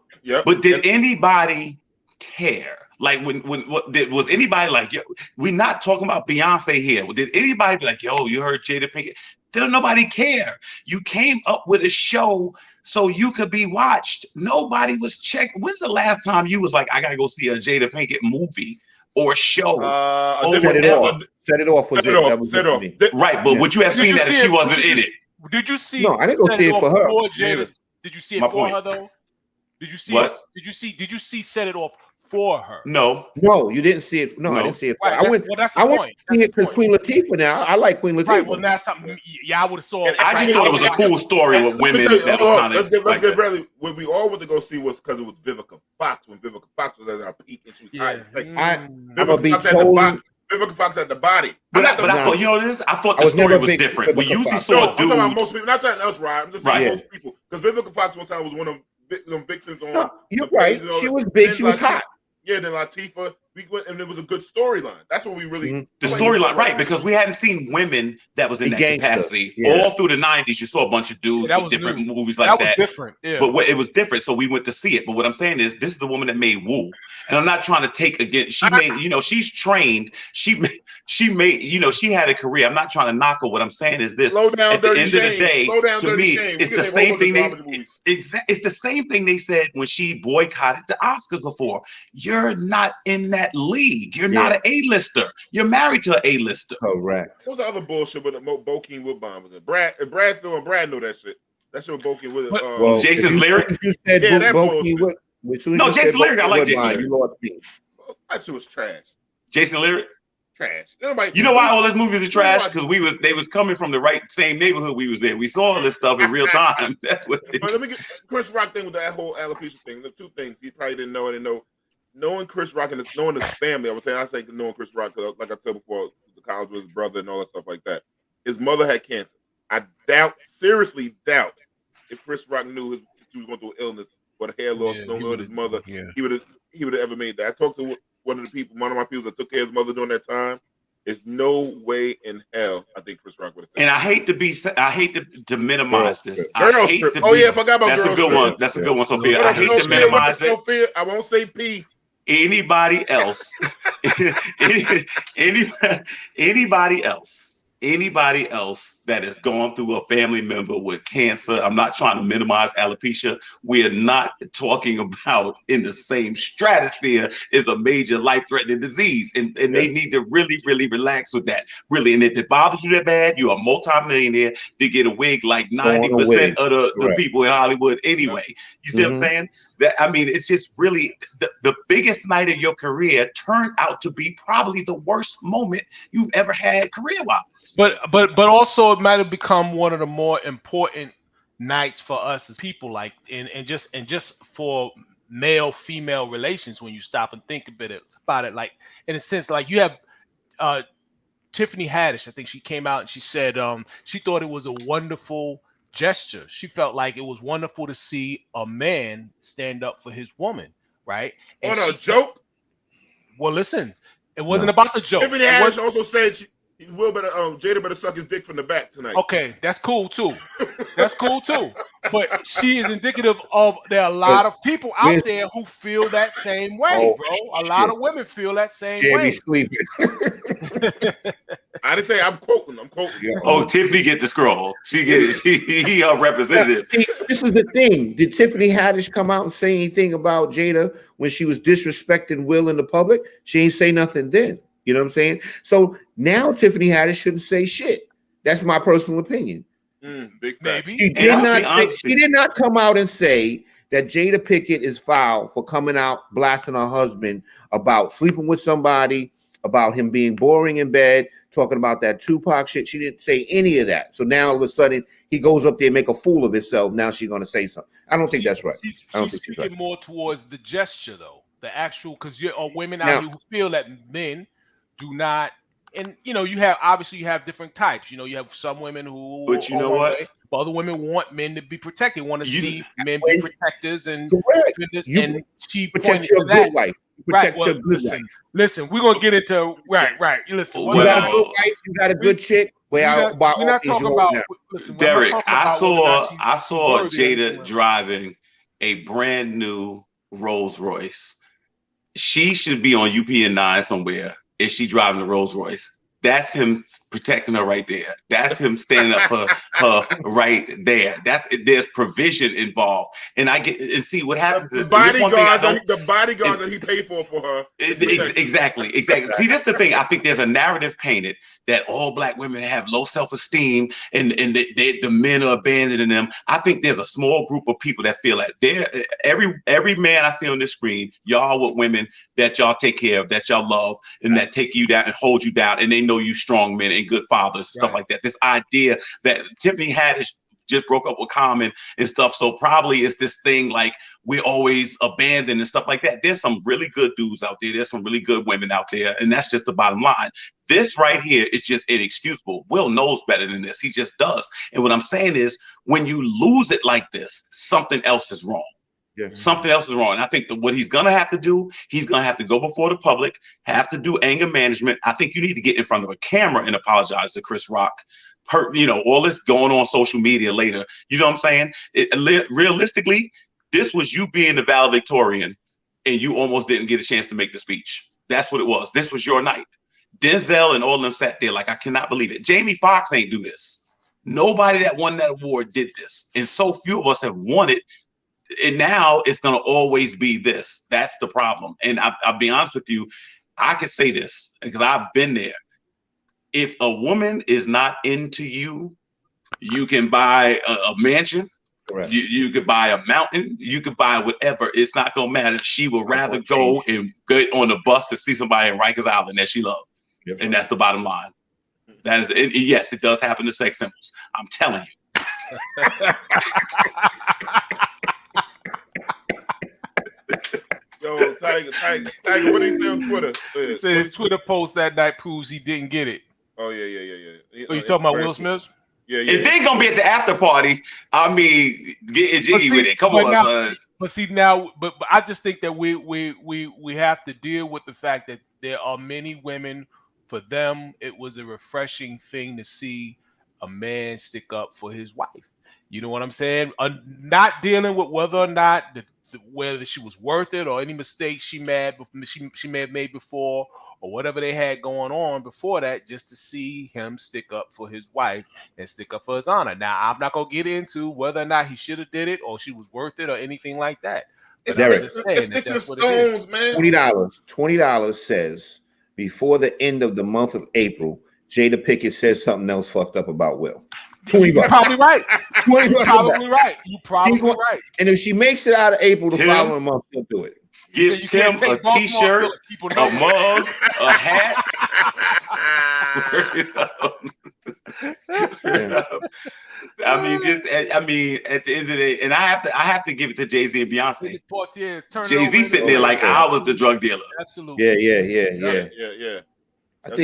But did anybody care? Like was anybody like, yo, we're not talking about Beyonce here. Did anybody be like, yo, you heard Jada Pinkett? Did nobody care? You came up with a show so you could be watched. Nobody was checking. When's the last time you was like, I gotta go see a Jada Pinkett movie or show? Set it off. Right, but would you have seen that if she wasn't in it? Did you see? No, I didn't go see it for her. Jada? Did you see it for her though? Did you see what? Did you see Set It Off for her? No, you didn't see it. No, I didn't see it for her. I went to see it because Queen Latifah now. I like Queen Latifah. Right, well, that's something I would have saw. I just thought it was a cool story with women. Let's get ready. When we all went to go see was because it was Vivica Fox. When Vivica Fox was at her peak and she was Vivica Fox at the body. But I thought, you know this? I thought the story was different. We usually saw dudes. I'm talking about most people, not saying us, right? I'm just saying most people. Because Vivica Fox one time was one of them vixens on. No, you're right. She was big. She was hot. Yeah, then Latifah, we went, and it was a good storyline. That's what we really the storyline, right? Because we hadn't seen women that was in that capacity all through the '90s. You saw a bunch of dudes with different movies like that. That was different, but it was different, so we went to see it. But what I'm saying is, this is the woman that made Woo, and I'm not trying to take again. She made, she's trained. She made, she had a career. I'm not trying to knock her. What I'm saying is this: at the end of the day, to me, it's the same thing. It's the same thing they said when she boycotted the Oscars before. You're not in that league. You're not an A-lister. You're married to an A-lister. Correct. What was the other bullshit with Bokeem Woodbine? Was it Brad? Brad still and Brad know that shit. That shit with Bokeem Woodbine. Jason's lyric. You said that bullshit. No, Jason's lyric. I like Jason's lyric. That shit was trash. Jason Lyric. Trash. Nobody, you know why all those movies are trash? Because they was coming from the same neighborhood we was in. We saw all this stuff in real time. That's what it is. Let me get Chris Rock thing with that whole alopecia thing. The two things he probably didn't know. I didn't know. Knowing Chris Rock and knowing his family, I say knowing Chris Rock, like I said before, the college with his brother and all that stuff like that. His mother had cancer. I seriously doubt, if Chris Rock knew she was going through illness or the hair loss, knowing his mother, he would have ever made that. I talked to one of my people that took care of his mother during that time. There's no way in hell I think Chris Rock would have said. And I hate to minimize this. I forgot about that's Girl a good one. That's a good one, Sophia. I hate to minimize it. Sophia, I won't say P. Anybody else, anybody else that has gone through a family member with cancer. I'm not trying to minimize alopecia. We are not talking about in the same stratosphere as a major life-threatening disease. And they need to really, really relax with that. Really. And if it bothers you that bad, you're a multimillionaire to get a wig like 90% of the people in Hollywood anyway. You see what I'm saying? It's just really the biggest night of your career turned out to be probably the worst moment you've ever had career-wise. But also it might have become one of the more important nights for us as people, like and just for male-female relations when you stop and think a bit about it. Like in a sense, like you have Tiffany Haddish, I think she came out and she said she thought it was a wonderful gesture. She felt like it was wonderful to see a man stand up for his woman, right? And on a joke? Well, listen, it wasn't about the joke. Tiffany Haddish also said Jada better suck his dick from the back tonight. Okay, that's cool too. But she is indicative of there are a lot of people out there who feel that same way, bro. A lot of women feel that same way. Sleeping. I didn't say I'm quoting. Yeah. Oh, Tiffany get the scroll. She get it. He a representative. This is the thing. Did Tiffany Haddish come out and say anything about Jada when she was disrespecting Will in the public? She ain't say nothing then. You know what I'm saying? So now Tiffany Haddish shouldn't say shit. That's my personal opinion. Big fact. She did not come out and say that Jada Pinkett is foul for coming out blasting her husband about sleeping with somebody, about him being boring in bed, talking about that Tupac shit. She didn't say any of that. So now all of a sudden he goes up there and make a fool of himself. Now she's going to say something. I don't think that's right. She's speaking more towards the gesture, though. The actual, because you're women out here who feel that men do not, and you have different types. You have some women who, but you know what? But other women want men to be protected. Want to see men be protectors and defenders. And she protect your good wife. Protect your good wife. Listen, we're gonna get into right. Listen, you got a good wife. You got a good chick. We're not talking about. Derek, I saw Jada driving a brand new Rolls Royce. She should be on UP9 somewhere. Is she driving the Rolls Royce? That's him protecting her right there. That's him standing up for her right there. There's provision involved, and see what happens is the bodyguards that he paid for her. Exactly. See, that's the thing. I think there's a narrative painted that all Black women have low self-esteem and the men are abandoning them. I think there's a small group of people that feel that every man I see on this screen, y'all with women that y'all take care of, that y'all love, and that take you down and hold you down, and they know you strong men and good fathers, stuff like that. This idea that Tiffany Haddish just broke up with Common and stuff, so probably it's this thing like we're always abandoned and stuff like that. There's some really good dudes out there. There's some really good women out there, and that's just the bottom line. This right here is just inexcusable. Will knows better than this. He just does. And what I'm saying is, when you lose it like this, something else is wrong. Yeah. Something else is wrong. And I think that what he's going to have to do, he's going to have to go before the public, have to do anger management. I think you need to get in front of a camera and apologize to Chris Rock. All this going on social media later. You know what I'm saying? Realistically, this was you being the valedictorian and you almost didn't get a chance to make the speech. That's what it was. This was your night. Denzel and all of them sat there like, I cannot believe it. Jamie Foxx ain't do this. Nobody that won that award did this. And so few of us have won it. And now it's going to always be this. That's the problem. And I'll be honest with you. I could say this because I've been there. If a woman is not into you, you can buy a mansion, Correct. You could buy a mountain, you could buy whatever. It's not gonna matter. She would rather go and get on the bus to see somebody in Rikers Island that she loves. Yep. And that's the bottom line. That is, yes, it does happen to sex symbols. I'm telling you. Yo, Tiger, what did he say on Twitter? He said his Twitter post that night proves he didn't get it. Oh, yeah. Are you talking about Will Smith? Yeah. If they gonna be at the after party, I mean, getting jiggy with it. Come on, son. But see now, but I just think that we have to deal with the fact that there are many women. For them, it was a refreshing thing to see a man stick up for his wife. You know what I'm saying? Not dealing with whether or not whether she was worth it or any mistakes she may have made before or whatever they had going on before that, just to see him stick up for his wife and stick up for his honor. Now, I'm not gonna get into whether or not he should have did it or she was worth it or anything like that. It's sticks and stones, man. $20 says before the end of the month of April, Jada Pinkett says something else fucked up about Will. $20. You're probably right. $20. You're probably right. You're probably right. And if she makes it out of April the following month, she'll do it. Give Tim a t-shirt, a mug, a hat. I mean, at the end of the day, and I have to give it to Jay-Z and Beyonce. Jay-Z sitting there like I was the drug dealer. Absolutely. Yeah. I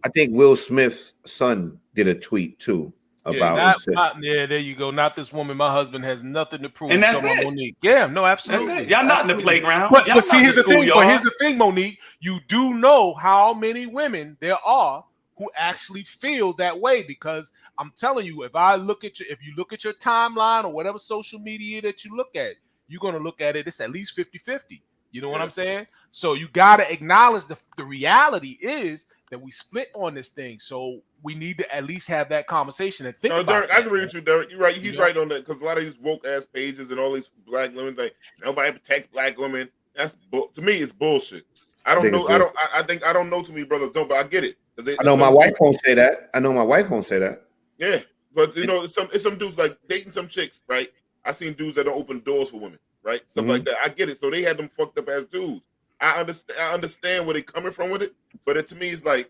think Will Smith's son did a tweet too about there you go. Not this woman. My husband has nothing to prove. And that's it. Monique. Yeah, no, absolutely. That's it. Y'all not in the playground. But see, here's the thing. But here's the thing, Monique. You do know how many women there are who actually feel that way, because I'm telling you, if you look at your timeline or whatever social media that you look at, you're gonna look at it. It's at least 50-50. You know what I'm saying? So you gotta acknowledge the reality is that we split on this thing. So we need to at least have that conversation and think about Derek, that. I agree with you, Derek. You're right. He's right on that, because a lot of these woke ass pages and all these black women like nobody protects black women. That's to me, it's bullshit. I don't know. I don't know too many brothers don't, but I get it. I know my wife won't say that. Yeah, but it's some dudes like dating some chicks, right? I seen dudes that don't open doors for women, right? Stuff like that. I get it. So they had them fucked up as dudes. I understand where they coming from with it, but to me, it's like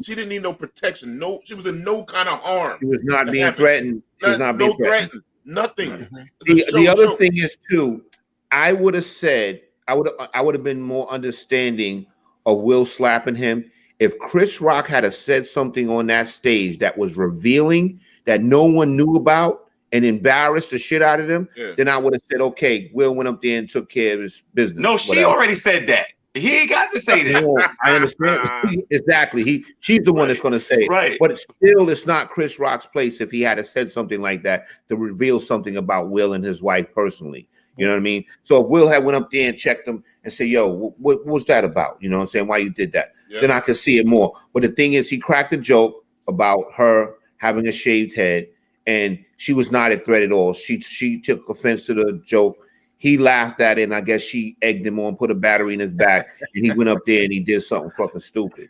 she didn't need no protection. No, she was in no kind of harm. She was not being threatened. She was not being threatened. Nothing. The other thing is too, I would have been more understanding of Will slapping him if Chris Rock had said something on that stage that was revealing that no one knew about and embarrassed the shit out of them. Yeah. Then I would have said, okay, Will went up there and took care of his business. No, she already said that. He ain't got to say that. No, I understand. Exactly. She's the one that's going to say it. Right. But it's not Chris Rock's place if he had said something like that to reveal something about Will and his wife personally. You know what I mean? So if Will had went up there and checked him and said, yo, what was that about? You know what I'm saying? Why you did that? Yeah. Then I could see it more. But the thing is, he cracked a joke about her having a shaved head, and she was not a threat at all. She took offense to the joke. He laughed at it, and I guess she egged him on, put a battery in his back, and he went up there and he did something fucking stupid.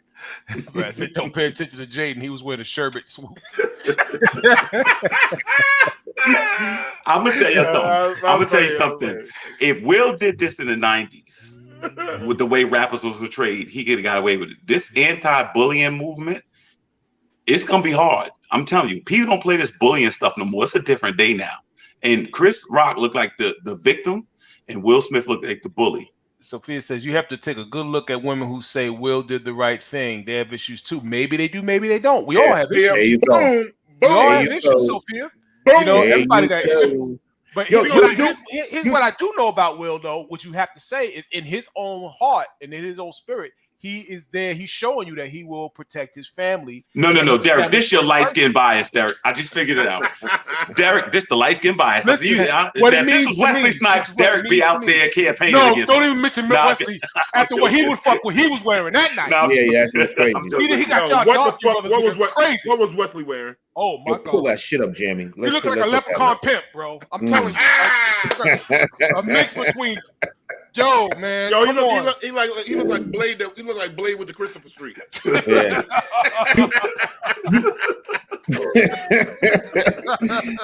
I said, don't pay attention to Jaden. He was wearing a sherbet swoop. I'm gonna tell you something. If Will did this in the 90s with the way rappers were portrayed, he could have got away with it. This anti-bullying movement, it's gonna be hard. I'm telling you, people don't play this bullying stuff no more. It's a different day now. And Chris Rock looked like the victim, and Will Smith looked like the bully. Sophia says you have to take a good look at women who say Will did the right thing. They have issues too. Maybe they do, maybe they don't. We all have issues. There you go. We all have issues, Sophia. You know, everybody got issues. But here's what I do know about Will, though, what you have to say is in his own heart and in his own spirit, he is there. He's showing you that he will protect his family. No, Derek. This your light skin bias, Derek. I just figured it out. Derek, this the light skin bias. Listen, if this was Wesley Snipes, Derek be out there campaigning against don't even mention Wesley after what he would fuck what he was wearing that night. Yeah, that's crazy. He got y'all what the fuck? What was Wesley wearing? Oh my God! Pull that shit up, Jamie. You look like a leprechaun pimp, bro. I'm telling you, a mix between. Yo, man. Yo, he look like Blade. He look like Blade with the Christopher Street. Yeah.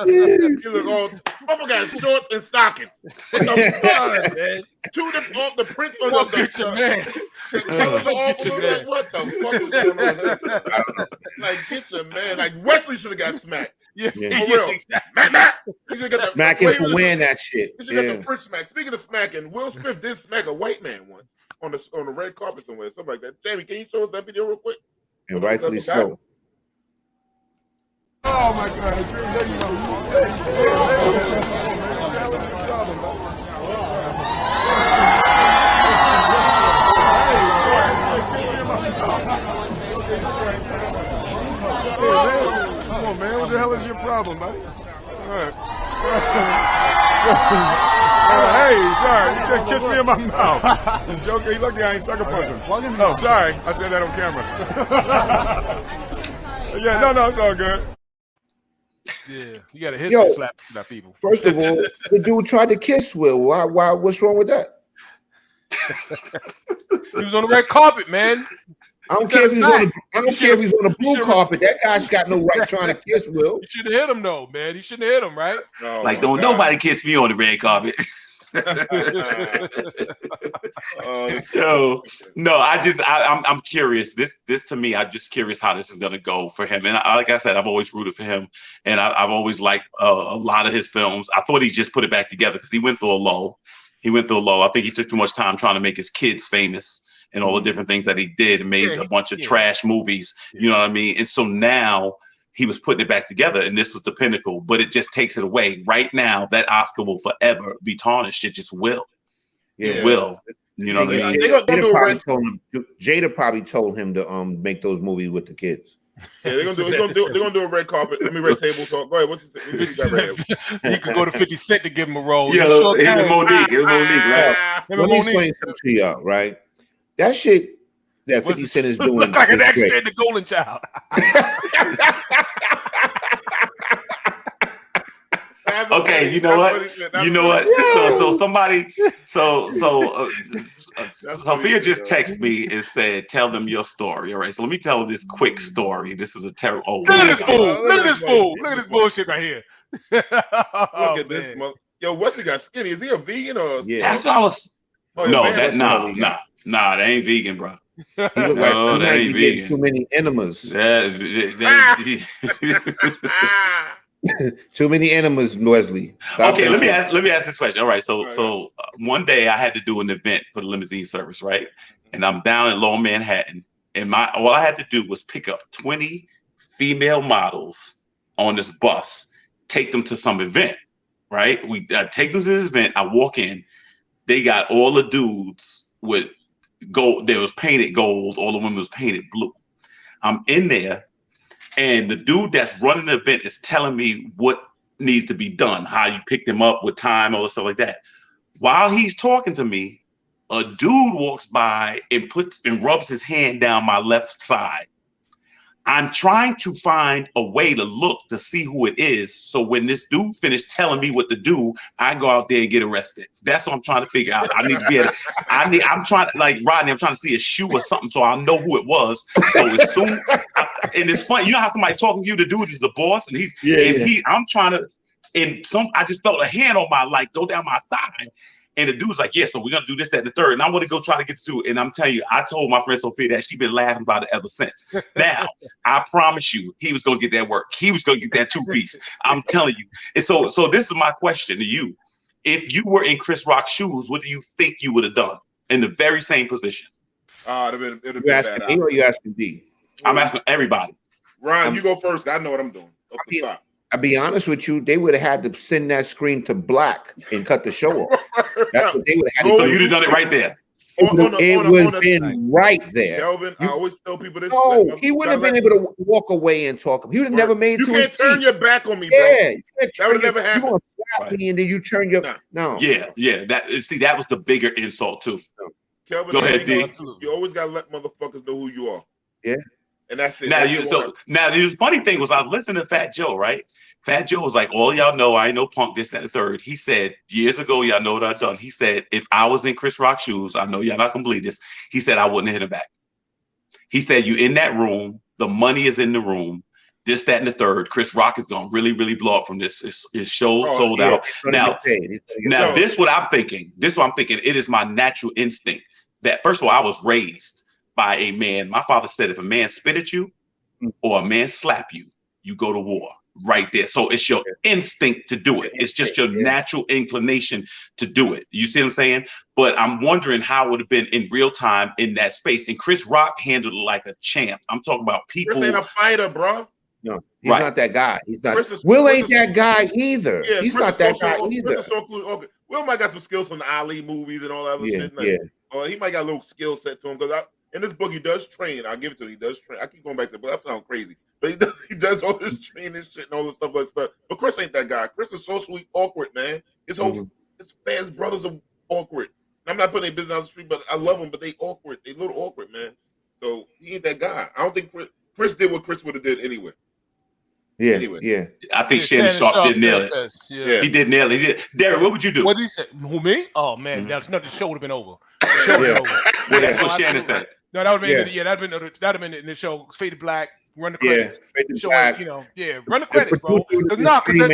You look all. Motherfucker got shorts and stockings. Man. Two the prints on Go get your man. the colors are off. Get your Like, man. what the fuck is going on here? Like, get your man. Like, Wesley should have got smacked. Yeah, For real. He should got the Smacking for wearing that shit. He should got the French smack. Speaking of smacking, Will Smith did smack a white man once on the red carpet somewhere, something like that. Jamie, can you show us that video real quick? And rightfully so. Oh my God. Come on, man. What the hell is your problem, buddy? All right. Hey, sorry. You just kissed me in my mouth. You joking? You lucky I ain't sucker punching. Oh, sorry. I said that on camera. Yeah, no, it's all good. Yeah, you got a history slap people. First of all, the dude tried to kiss Will. Why? What's wrong with that? He was on the red carpet, man. I don't care if he's on. I don't care if he's on the blue carpet. That guy's got no right trying to kiss Will. He should have hit him though, man. He shouldn't have hit him, right? Oh, like, don't nobody kiss me on the red carpet. I'm curious. This to me, I'm just curious how this is gonna go for him. And like I said, I've always rooted for him, and I've always liked a lot of his films. I thought he just put it back together because he went through a lull. I think he took too much time trying to make his kids famous and all the different things that he did and made a bunch of trash movies. You know what I mean? And so now he was putting it back together, and this was the pinnacle, but it just takes it away. Right now, that Oscar will forever be tarnished. It just will. It will. You know what I mean? Jada probably told him to make those movies with the kids. Yeah, they're gonna do a red carpet. Let me red table talk. Go ahead. What you got right here? He could go to 50 Cent to give him a role. Yeah, him and Monique. Right? Let me explain something to y'all, right? That shit that 50 Cent is doing. Look like an extra in the Golden Child. Okay, you know what? So Sophia just texted me and said, "Tell them your story." All right, so let me tell this quick story. This is a terrible. Look at this fool! Look at this fool! Look at this bullshit right here. Look at this. Yo, Wesley got skinny. Is he a vegan or? Yeah, that's what I was. Nah, that ain't vegan, bro. He look like that ain't vegan. Too many enemas. Too many enemas, Wesley. Okay, let me ask this question. All right, so one day I had to do an event for the limousine service, right? And I'm down in Lower Manhattan, and all I had to do was pick up 20 female models on this bus, take them to some event, right? I take them to this event. I walk in, they got all the dudes with gold. There was painted gold. All the women was painted blue. I'm in there. And the dude that's running the event is telling me what needs to be done, how you pick them up with time, all the stuff like that. While he's talking to me, a dude walks by and rubs his hand down my left side. I'm trying to find a way to look to see who it is. So when this dude finished telling me what to do, I go out there and get arrested. That's what I'm trying to figure out. I need to be I'm trying to, like Rodney, I'm trying to see a shoe or something so I'll know who it was. So as soon, and it's funny, you know how somebody talking to you, the dude is the boss, and I'm trying to, I just felt a hand on my, go down my thigh. And the dude's like, yeah, so we're going to do this, that, and the third. And I want to go try to get to it. And I'm telling you, I told my friend Sophia that she's been laughing about it ever since. Now, I promise you, he was going to get that work. He was going to get that two-piece. I'm telling you. And so this is my question to you. If you were in Chris Rock's shoes, what do you think you would have done in the very same position? It'd have been you asking me or you asking D? I'm asking everybody. Ryan, you go first. I know what I'm doing. I'll be honest with you, they would have had to send that screen to black and cut the show off. That's what they would have had to do. So you'd have done it right there. It would have been right there. Kelvin, I always tell people this. No, he wouldn't have been able to walk away and talk. He would have never made it to his feet. You can't turn your back on me, bro. Yeah, that would never happen. You're going to slap me and then you turn your... No. Yeah. That was the bigger insult, too. Kelvin, go ahead, D. You always got to let motherfuckers know who you are. Yeah. And that's it. Now, the funny thing was I was listening to Fat Joe, right? Fat Joe was like, all y'all know I ain't no punk, this and the third. He said, years ago, y'all know what I've done. He said, if I was in Chris Rock's shoes, I know y'all not gonna believe this. He said, I wouldn't have hit him back. He said, you in that room, the money is in the room. this, that, and the third. Chris Rock is gonna really, really blow up from this. His show sold yeah, out. Now, now this what I'm thinking. This what I'm thinking. It is my natural instinct that first of all, I was raised by a man. My father said, if a man spit at you or a man slap you, you go to war. Right there. So it's your instinct to do it. It's just your natural inclination to do it. You see what I'm saying? But I'm wondering how it would have been in real time in that space. And Chris Rock handled it like a champ. I'm talking about people. Chris ain't a fighter, bro. No, he's not that guy. He's not. Will ain't that guy either. Yeah, he's not that guy either. Chris is so cool. Okay. Will might got some skills from the Ali movies and all that other shit. Like, he might got a little skill set to him because in this book he does train. I'll give it to him. He does train. I keep going back to it, but that sounds crazy. But he does all this training shit and all this stuff like that. But Chris ain't that guy. Chris is socially awkward, man. His whole his fans brothers are awkward. And I'm not putting their business on the street, but I love them. But they awkward. They a little awkward, man. So he ain't that guy. I don't think Chris did what Chris would have did anyway. Yeah, I think Shannon Sharp did nail it. Yeah. He did nail it. He did. Derek, what would you do? What did he say? Who, me? Oh man, the show would have been over. Well, that's what Shannon said. No, that would have been that'd have been in the show. Faded Black. Run the credits. Black. Run the credits, bro. Because they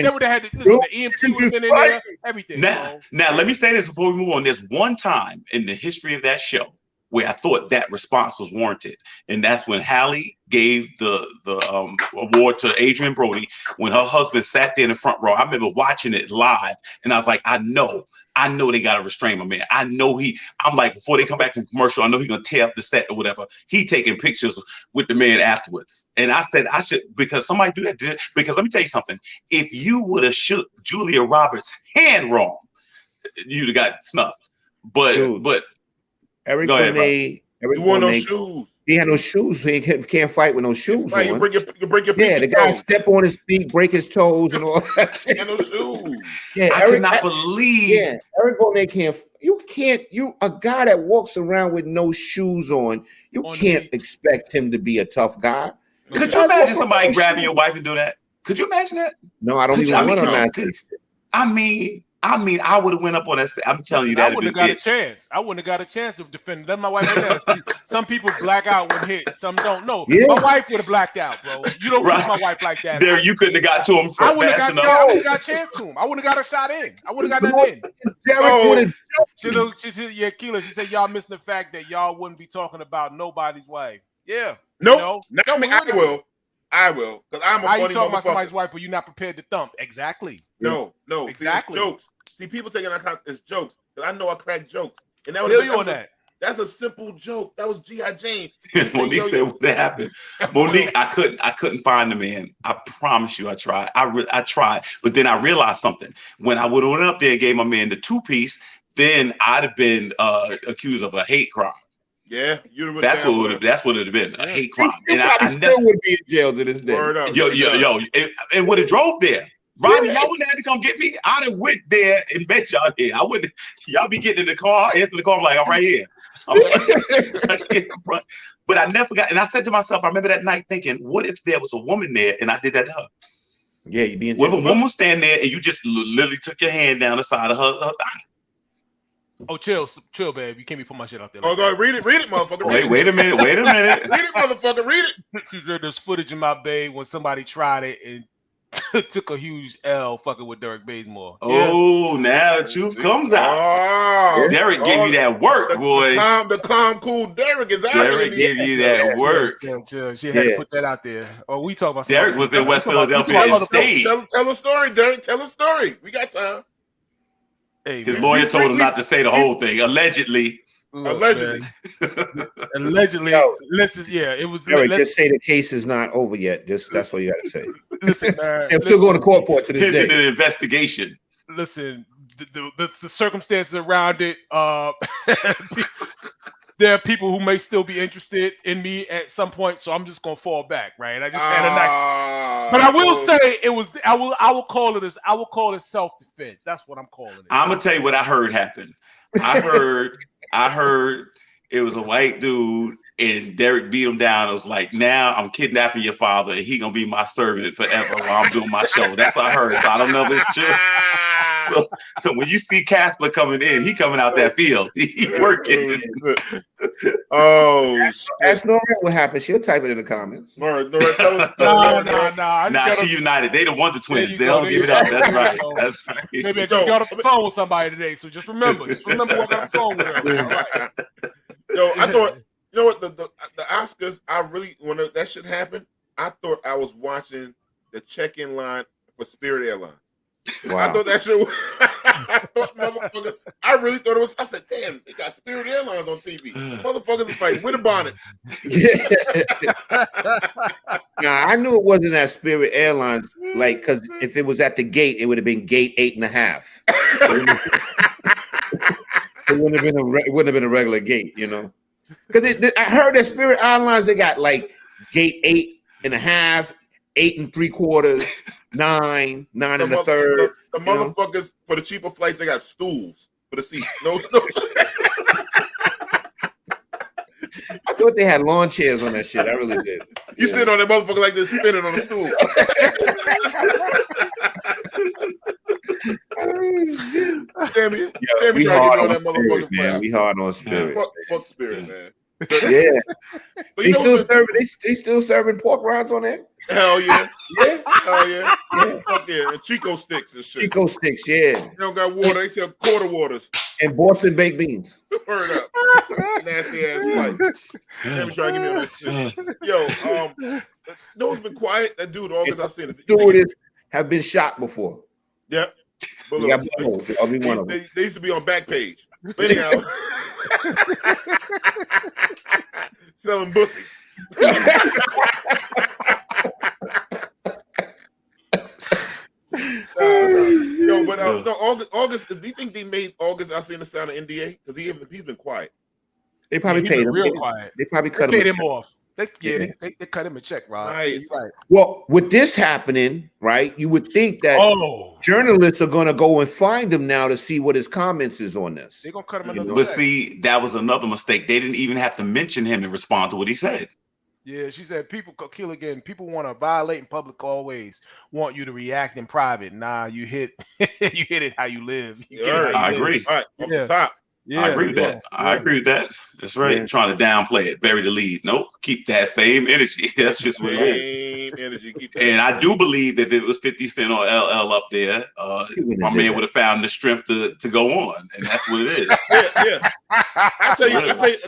would have had the EMT would have been in there. Everything. Now, let me say this before we move on. There's one time in the history of that show where I thought that response was warranted, and that's when Hallie gave the award to Adrian Brody when her husband sat there in the front row. I remember watching it live, and I was like, I know they got to restrain my man. I'm like, before they come back from commercial, I know he's going to tear up the set or whatever. He taking pictures with the man afterwards. And I said, I should, because somebody do that. Because let me tell you something. If you would have shook Julia Roberts' hand wrong, you'd have got snuffed. But Eric Bonet wore no shoes. He had no shoes. So he can't fight with no shoes on. You break your the guy step on his feet, break his toes, and all that. He had no shoes. Yeah, I cannot believe. Yeah, Eric Bonet can't. You a guy that walks around with no shoes on. You can't expect him to be a tough guy. Could you imagine somebody grabbing your wife and do that? Could you imagine that? No, I don't even want to imagine. I would have went up on that. I'm telling you that. I wouldn't have got a chance. I wouldn't have got a chance of defending. That's my wife. Some people black out when hit. Some don't. No, my wife would have blacked out, bro. You don't push my wife like that. There, you couldn't have got to him fast enough. I wouldn't have got a chance to him. I wouldn't have got a shot in. I wouldn't have got nothing in. Keela, she said y'all missing the fact that y'all wouldn't be talking about nobody's wife. Yeah. Nope. I will, because I'm a How funny you talking about motherfucker. somebody's wife, but you're not prepared to thump? Exactly. No. Exactly. See, it's jokes. See, people taking that account as jokes, because I know I crack jokes, and that was That's a simple joke. That was G.I. Jane. Monique said what happened. Monique, I couldn't find the man. I promise you, I tried. I tried, but then I realized something. When I would have went up there and gave my man the 2-piece, then I'd have been accused of a hate crime. Yeah, that's what it would have been, a hate crime. And I still would be in jail to this day. Yo, and would have drove there. Rodney, y'all wouldn't have to come get me. I'd have went there and met y'all here. I wouldn't. Y'all be getting in the car, answer the call. I'm like, I'm right here. But I never forgot. And I said to myself, I remember that night thinking, what if there was a woman there and I did that to her? Yeah, you'd be in jail. What if a woman was standing there and you just literally took your hand down the side of her thigh? Oh, chill, babe. You can't be putting my shit out there. Oh, go read it, motherfucker. Wait a minute. Read it, motherfucker. Read it. There's footage in my babe when somebody tried it and took a huge L fucking with Derek Bazemore. Oh, now the truth comes out. Oh, Derek gave you that work, boy. The calm, cool Derek is out. Derek gave you that work. Chill. She had to put that out there. Oh, we talk about Derek was in West Philadelphia and stayed. Tell a story, Derek. Tell a story. We got time. Hey, his lawyer told him not to say the whole thing. Allegedly. Allegedly. It was. Derek, just say the case is not over yet. That's all you got to say. Listen, man. I'm still going to court for it to this day. In an investigation. Listen, the circumstances around it. There are people who may still be interested in me at some point, so I'm just gonna fall back, right? I just had a night, but I will say it was. I will call it self-defense. That's what I'm calling it. I'm gonna tell you what I heard happen. I heard it was a white dude, and Derek beat him down. It was like, now I'm kidnapping your father, and he gonna be my servant forever while I'm doing my show. That's what I heard. So I don't know if it's true. So when you see Casper coming in, he coming out that field. He working. Oh shit! Ask Nora what happened. She'll type it in the comments. Nora, tell us. Nah. She united. They the Wonder Twins. They go, don't give it up. That's right. That's right. Maybe I just got off the phone with somebody today, so just remember what I got off the phone with her. All right. Yo, I thought, you know what, the Oscars, I really, when that shit happened, I thought I was watching the check-in line for Spirit Airlines. Wow. I thought that shit was, I really thought it was, I said, damn, they got Spirit Airlines on TV. Motherfuckers is like winter bonnets. Nah, I knew it wasn't that Spirit Airlines, like, because if it was at the gate, it would have been gate 8.5. It wouldn't have been a regular gate, you know. Because I heard that Spirit Airlines, they got like gate 8.5, 8 3/4, 9 1/3. The motherfuckers for the cheaper flights, they got stools for the seats. No. I thought they had lawn chairs on that shit. I really did. You sit on that motherfucker like this, spinning on a stool. Tammy we trying hard to get on on that motherfucker, man. We hard on Spirit. Fuck Spirit, man. Yeah. But They still serving pork rinds on there? Hell yeah. Yeah. Hell yeah. Fuck yeah. And Chico sticks and shit. Chico sticks, yeah. They don't got water. They sell quarter waters. And Boston baked beans. Word up. Nasty ass fight. Tammy trying to get me on that shit. Yo, no one's been quiet. That dude, August, I seen it. Stewardess have been shot before. Yep. But They look, got buttholes. I'll be one of them. they used to be on Backpage. But anyhow, selling pussy. Yo, but no, August. Do you think they made August? I seen the sound of NDA because he's been quiet. They probably paid him. Real quiet. They probably They cut paid him him off. They cut him a check, Rob. Nice. Right. Well, with this happening, right, you would think that journalists are going to go and find him now to see what his comments is on this. They're going to cut him another But check. see, that was another mistake. They didn't even have to mention him and respond to what he said. Yeah, she said people want to violate in public always, want you to react in private. Nah, you hit it how you live. I agree. All right, off the top. I agree with that. I agree with that. That's right. Yeah. Trying to downplay it, bury the lead. Nope. Keep that same energy. That's just what it is. Same energy. Keep that. And I do believe if it was 50 Cent or LL up there, my man would have found the strength to go on. And that's what it is. Yeah. I tell you,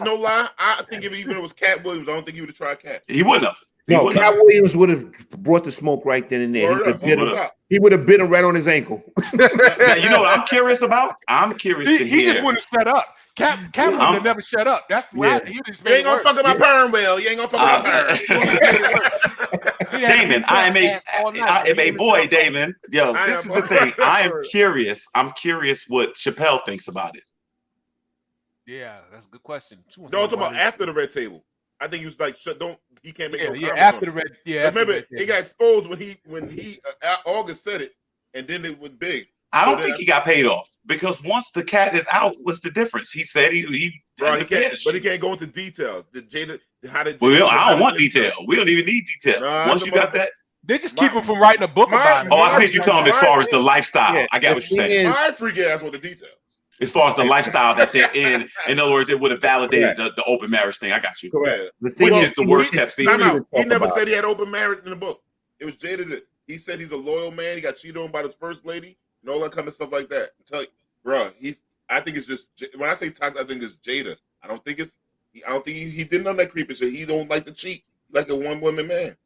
no lie. I think if it was Cat Williams, I don't think he would have tried Cat. He wouldn't have. No, Cat Williams would have brought the smoke right then and there. He would have bit him right on his ankle. Now, you know what I'm curious about? I'm curious to hear. He just wouldn't shut up. Cat would have never shut up. That's why you ain't gonna fuck with my perm, Will. You ain't gonna fuck with my perm. Damon, I am a boy, Damon. Yo, this is the thing. I am curious. I'm curious what Chappelle thinks about it. Yeah, that's a good question. No, I'm talking about after the red table. I think he was like, he can't make no comment. After the red. Yeah, remember, it got exposed when he August said it, and then it was big. I don't think he got paid off because once the cat is out, what's the difference? He said he can't, but he can't go into details. Well, I don't want detail. We don't even need detail. Once you got that, they just keep him from writing a book about it. Oh, I see you talking as far as the lifestyle. Yeah, I got what you're saying. My freak ass with the details. As far as the lifestyle that they're in other words, it would have validated the open marriage thing. I got you. Correct. Which is the worst kept secret. He never said he had open marriage in the book. It was Jada. He said he's a loyal man. He got cheated on by his first lady. And all that kind of stuff like that. I tell you, bro, I think it's just when I say toxic, I think it's Jada. I don't think he did none of that creepy shit. He don't like to cheat like a one woman man.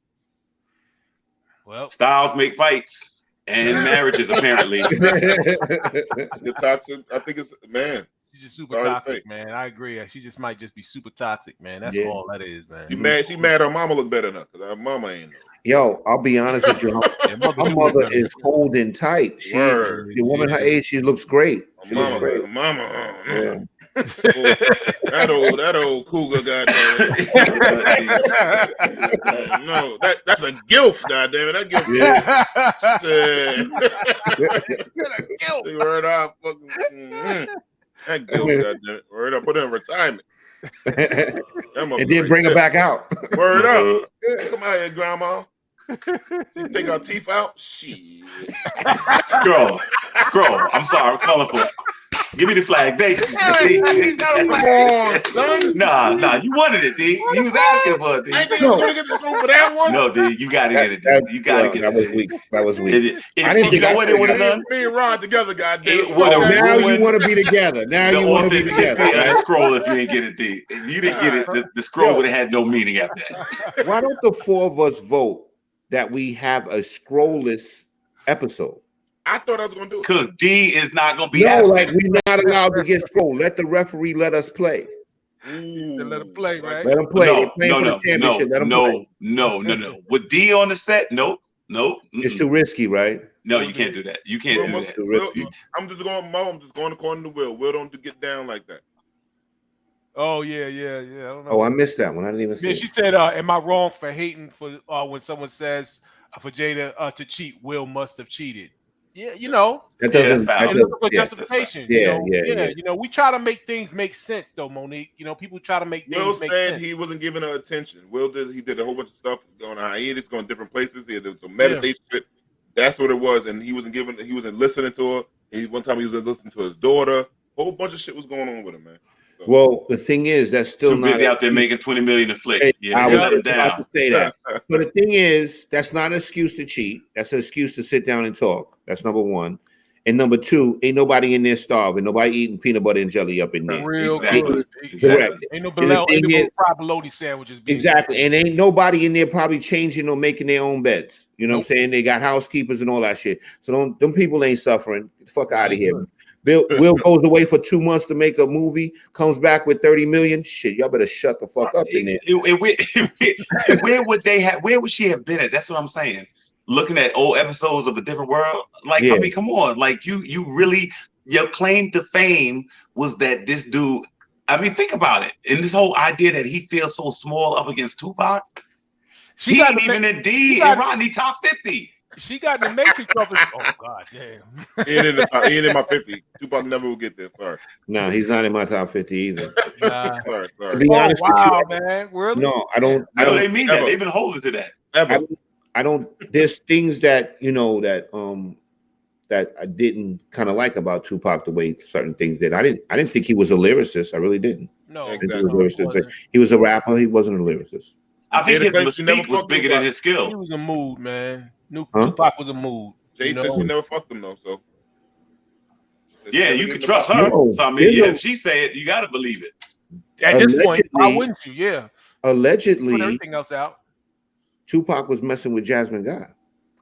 Well, styles make fights and marriages apparently. The toxic. I think it's man. She's just super toxic, man. I agree. She just might just be super toxic, man. That's all that is, man. She mad. Her mama look better enough because her mama ain't. Yo, I'll be honest with you. Her mother is holding tight. The woman her age, she looks great. She looks great. Mama. Yeah. that old cougar, goddamn. No, that's a gilf, goddamn it. That gilf. Yeah. Word up, fucking. That gilf, goddamn it. Word up, put her in retirement. And then bring her back out. Word up. Come out here, grandma. You take our teeth out? Shit. Scroll. I'm sorry, I'm colorful. Give me the flag. Thank you. Come on, son. Nah, you wanted it, D. You was asking for it, D. I think I was gonna get the screw for that one. No, D, you gotta get it, D. You gotta get that it. was weak. That was weak. If I didn't you think know I what said it would have that. done? Me and Ron together, goddamn. It would have Now you ruined want to be together. Now the you want to be together. authenticity of the Right? scroll if you didn't get it, D. If you didn't get it, the scroll would have had no meaning after that. Why don't the four of us vote that we have a scrollless episode? I thought I was gonna do it. Because D is not gonna be No, absent. like we're not allowed to get scroll. Let the referee let us play. Ooh, Let him play, right? Let them play. They're No, playing for the championship. Let them play. no. With D on the set, no. It's too risky, right? No, you can't do that. You can't do that. Too risky. I'm just going, Mo. I'm just going according to Will. Will don't get down like that. Oh yeah. I don't know. Oh, I missed that one. I didn't even see Man, it. she said, "Am I wrong for hating for when someone says for Jada to cheat? Will must have cheated." Yeah, you know. That Yeah, that's doesn't. valid. That And look doesn't for yeah. justification. Yeah, you know? yeah. You know, we try to make things make sense, though, Monique. You know, people try to make Will things make said sense. he wasn't giving her attention. Will did a whole bunch of stuff going on hiatus, going different places. He did some meditation shit. That's what it was, and he wasn't listening to her. One time he was listening to his daughter. A whole bunch of shit was going on with him, man. So, Well, the thing is, that's still Too not busy out there making $20 million a flick. Hey, Yeah, I they was let him just about down. to say that. But the thing is, that's not an excuse to cheat. That's an excuse to sit down and talk. That's number one. And number two, ain't nobody in there starving. Nobody eating peanut butter and jelly up in there. Real Exactly. good. Correct. Ain't no And the thing is- fried bologna sandwiches. Being Exactly. And ain't nobody in there probably changing or making their own beds. You know Nope. what I'm saying? They got housekeepers and all that shit. So them people ain't suffering. Get the fuck out of here. Good. Will goes away for 2 months to make a movie, comes back with 30 million. Shit, y'all better shut the fuck up in there. Where would they have? Where would she have been at? That's what I'm saying. Looking at old episodes of A Different World, like Yeah. I mean, come on, like you really your claim to fame was that this dude. I mean, think about it. And this whole idea that he feels so small up against Tupac, he ain't even in D and Rodney top 50. She got the Matrix off his. Oh God damn. he ain't in my 50. Tupac never will get there. Sorry. No, he's not in my top 50 either. Nah. Sorry. To be honest with Wow, you, man. Really? no, I don't. No, they mean that. ever. They've been holding to that. Ever. I don't. There's things that that I didn't kind of like about Tupac the way certain things did. I didn't think he was a lyricist. I really didn't. No, I think he Exactly. was a lyricist, but he was a rapper. He wasn't a lyricist. I think Yeah, his she never mystique was fucked bigger Tupac. than his He skill. was a mood, man. Huh? Tupac was a mood. Jay you said know? she never fucked him though. So she said she Yeah, never you gave can him trust the- her. No, So I mean, there's yeah, no- if she say it, you got to believe it. At this point, why Allegedly- wouldn't you? Yeah. Put Allegedly, everything else out. Tupac was messing with Jasmine Guy.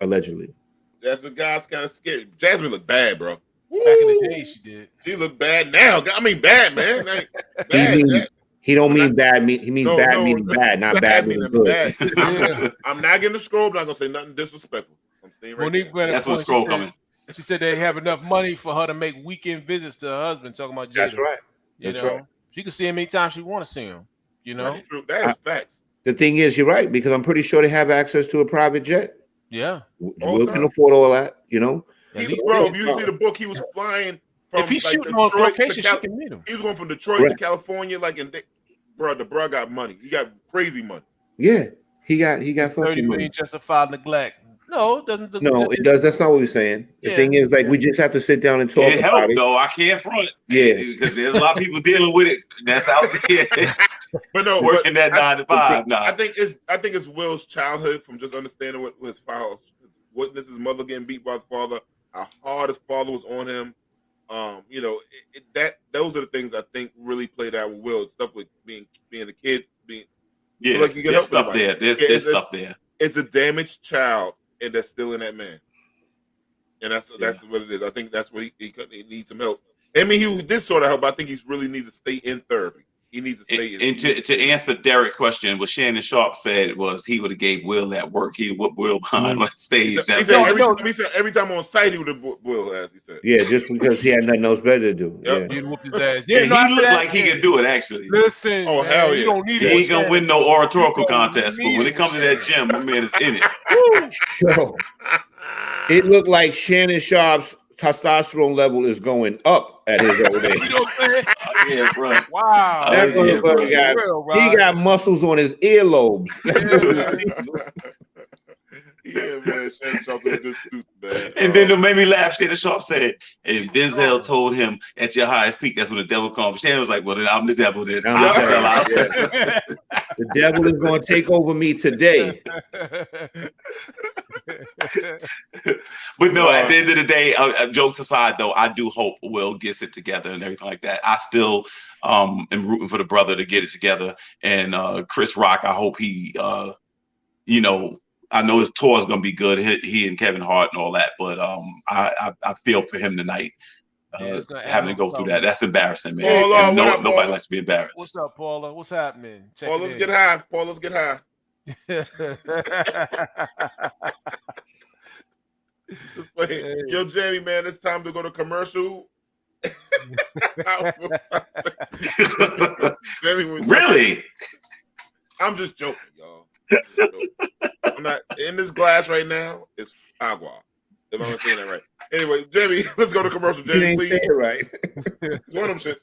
Allegedly. Jasmine Guy's kind of scary. Jasmine looked bad, bro. Back in the day, she did. She looked bad now. I mean, bad, man. Like, He bad. means- He don't mean bad. He means No, bad no, meaning bad, not bad bad meaning meaning good. bad. I'm not getting the scroll. I'm not gonna say nothing disrespectful. I'm staying right Monique there. made a That's when point. scroll She said- coming. She said they have enough money for her to make weekend visits to her husband. Talking about Jada. That's right. You That's know, right. she can see him anytime she want to see him. You know. That's true. That is facts. The thing is, you're right, because I'm pretty sure they have access to a private jet. Yeah. All Will the can time. afford all that, you know. At He, least bro, they- if you see the book, he was flying from if he's like, shooting on Detroit to location, she can meet him. He was going from Detroit Correct. to California, like the bro got money. He got crazy money. Yeah, he got 30 fucking million money. justified neglect. No, it doesn't. No, it does. That's not what we're saying. The Yeah. thing is, like, we just have to sit down and talk It about helped it. though. I can't front. Yeah. because there's a lot of people dealing with it. That's out there But no, working that 9 to 5. I Nah, think it's Will's childhood from just understanding what his father witnessed his mother getting beat by his father, how hard his father was on him. You know, those are the things I think really played out with Will. Stuff with being the kids, yeah, like you can there's help stuff anybody. there. There's It's- stuff there. It's a damaged child, and that's still in that man. And that's what it is. I think that's what he needs some help. I mean, he did sort of help, but I think he really needs to stay in therapy. He needs to stay in. And to answer Derek's question, what Shannon Sharp said was he would have gave Will that work. He would put Will behind on stage. He said every time on site he would have Will, as he said. Yeah, just because he had nothing else better to do. Yep. Yeah. He'd whoop his ass. Yeah, no, he after looked that, like he could do it actually. Listen, Oh, man, hell you yeah. don't need He it. ain't gonna win no oratorical You don't contest, but need when it, it comes to that gym, my man is in it. Yo, it looked like Shannon Sharp's testosterone level is going up at his old age. You know what I'm saying? Yeah, bro. Wow. That yeah, motherfucker bro. got, Real, he Rod. got muscles on his earlobes. Yeah, man. Shannon Sharp is a good student, man. And then it made me laugh. Shannon Sharp said, and Denzel told him at your highest peak, that's when the devil comes. Shannon was like, well, then I'm the devil. Then I fell out. Yeah. The devil is going to take over me today. But no, at the end of the day, jokes aside, though, I do hope Will gets it together and everything like that. I still am rooting for the brother to get it together. And Chris Rock, I hope he, you know, I know his tour is going to be good. He and Kevin Hart and all that. But I feel for him tonight. Having to go through that. That's embarrassing, man. Paula, nobody likes to be embarrassed. What's up, Paula? What's happening? Paula, let's get high. Paula, let's get high. Yo, Jamie, man, it's time to go to commercial. Jamie, really? I'm just joking, y'all. I'm not in this glass right now. It's agua. If I'm saying that right. Anyway, Jamie, let's go to commercial. Jamie, please. Say it right. It's one of them shits.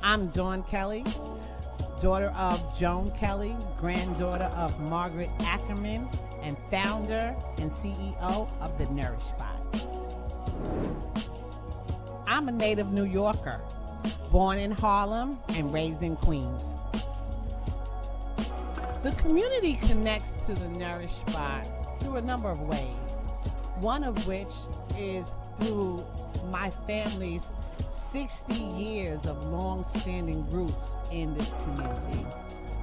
I'm Dawn Kelly, daughter of Joan Kelly, granddaughter of Margaret Ackerman, and founder and CEO of The Nourish Spot. I'm a native New Yorker, born in Harlem and raised in Queens. The community connects to The Nourish Spot through a number of ways, one of which is through my family's 60 years of long-standing roots in this community.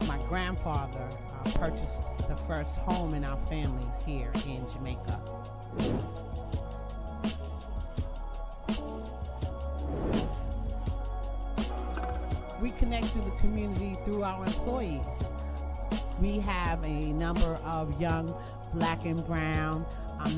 My grandfather purchased the first home in our family here in Jamaica. We connect to the community through our employees. We have a number of young black and brown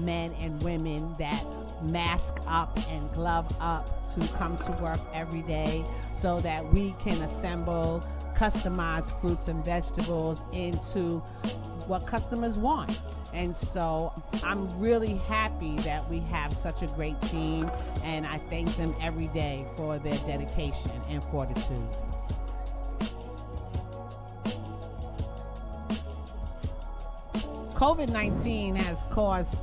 men and women that mask up and glove up to come to work every day so that we can assemble customized fruits and vegetables into what customers want. And so I'm really happy that we have such a great team, and I thank them every day for their dedication and fortitude. COVID-19 has caused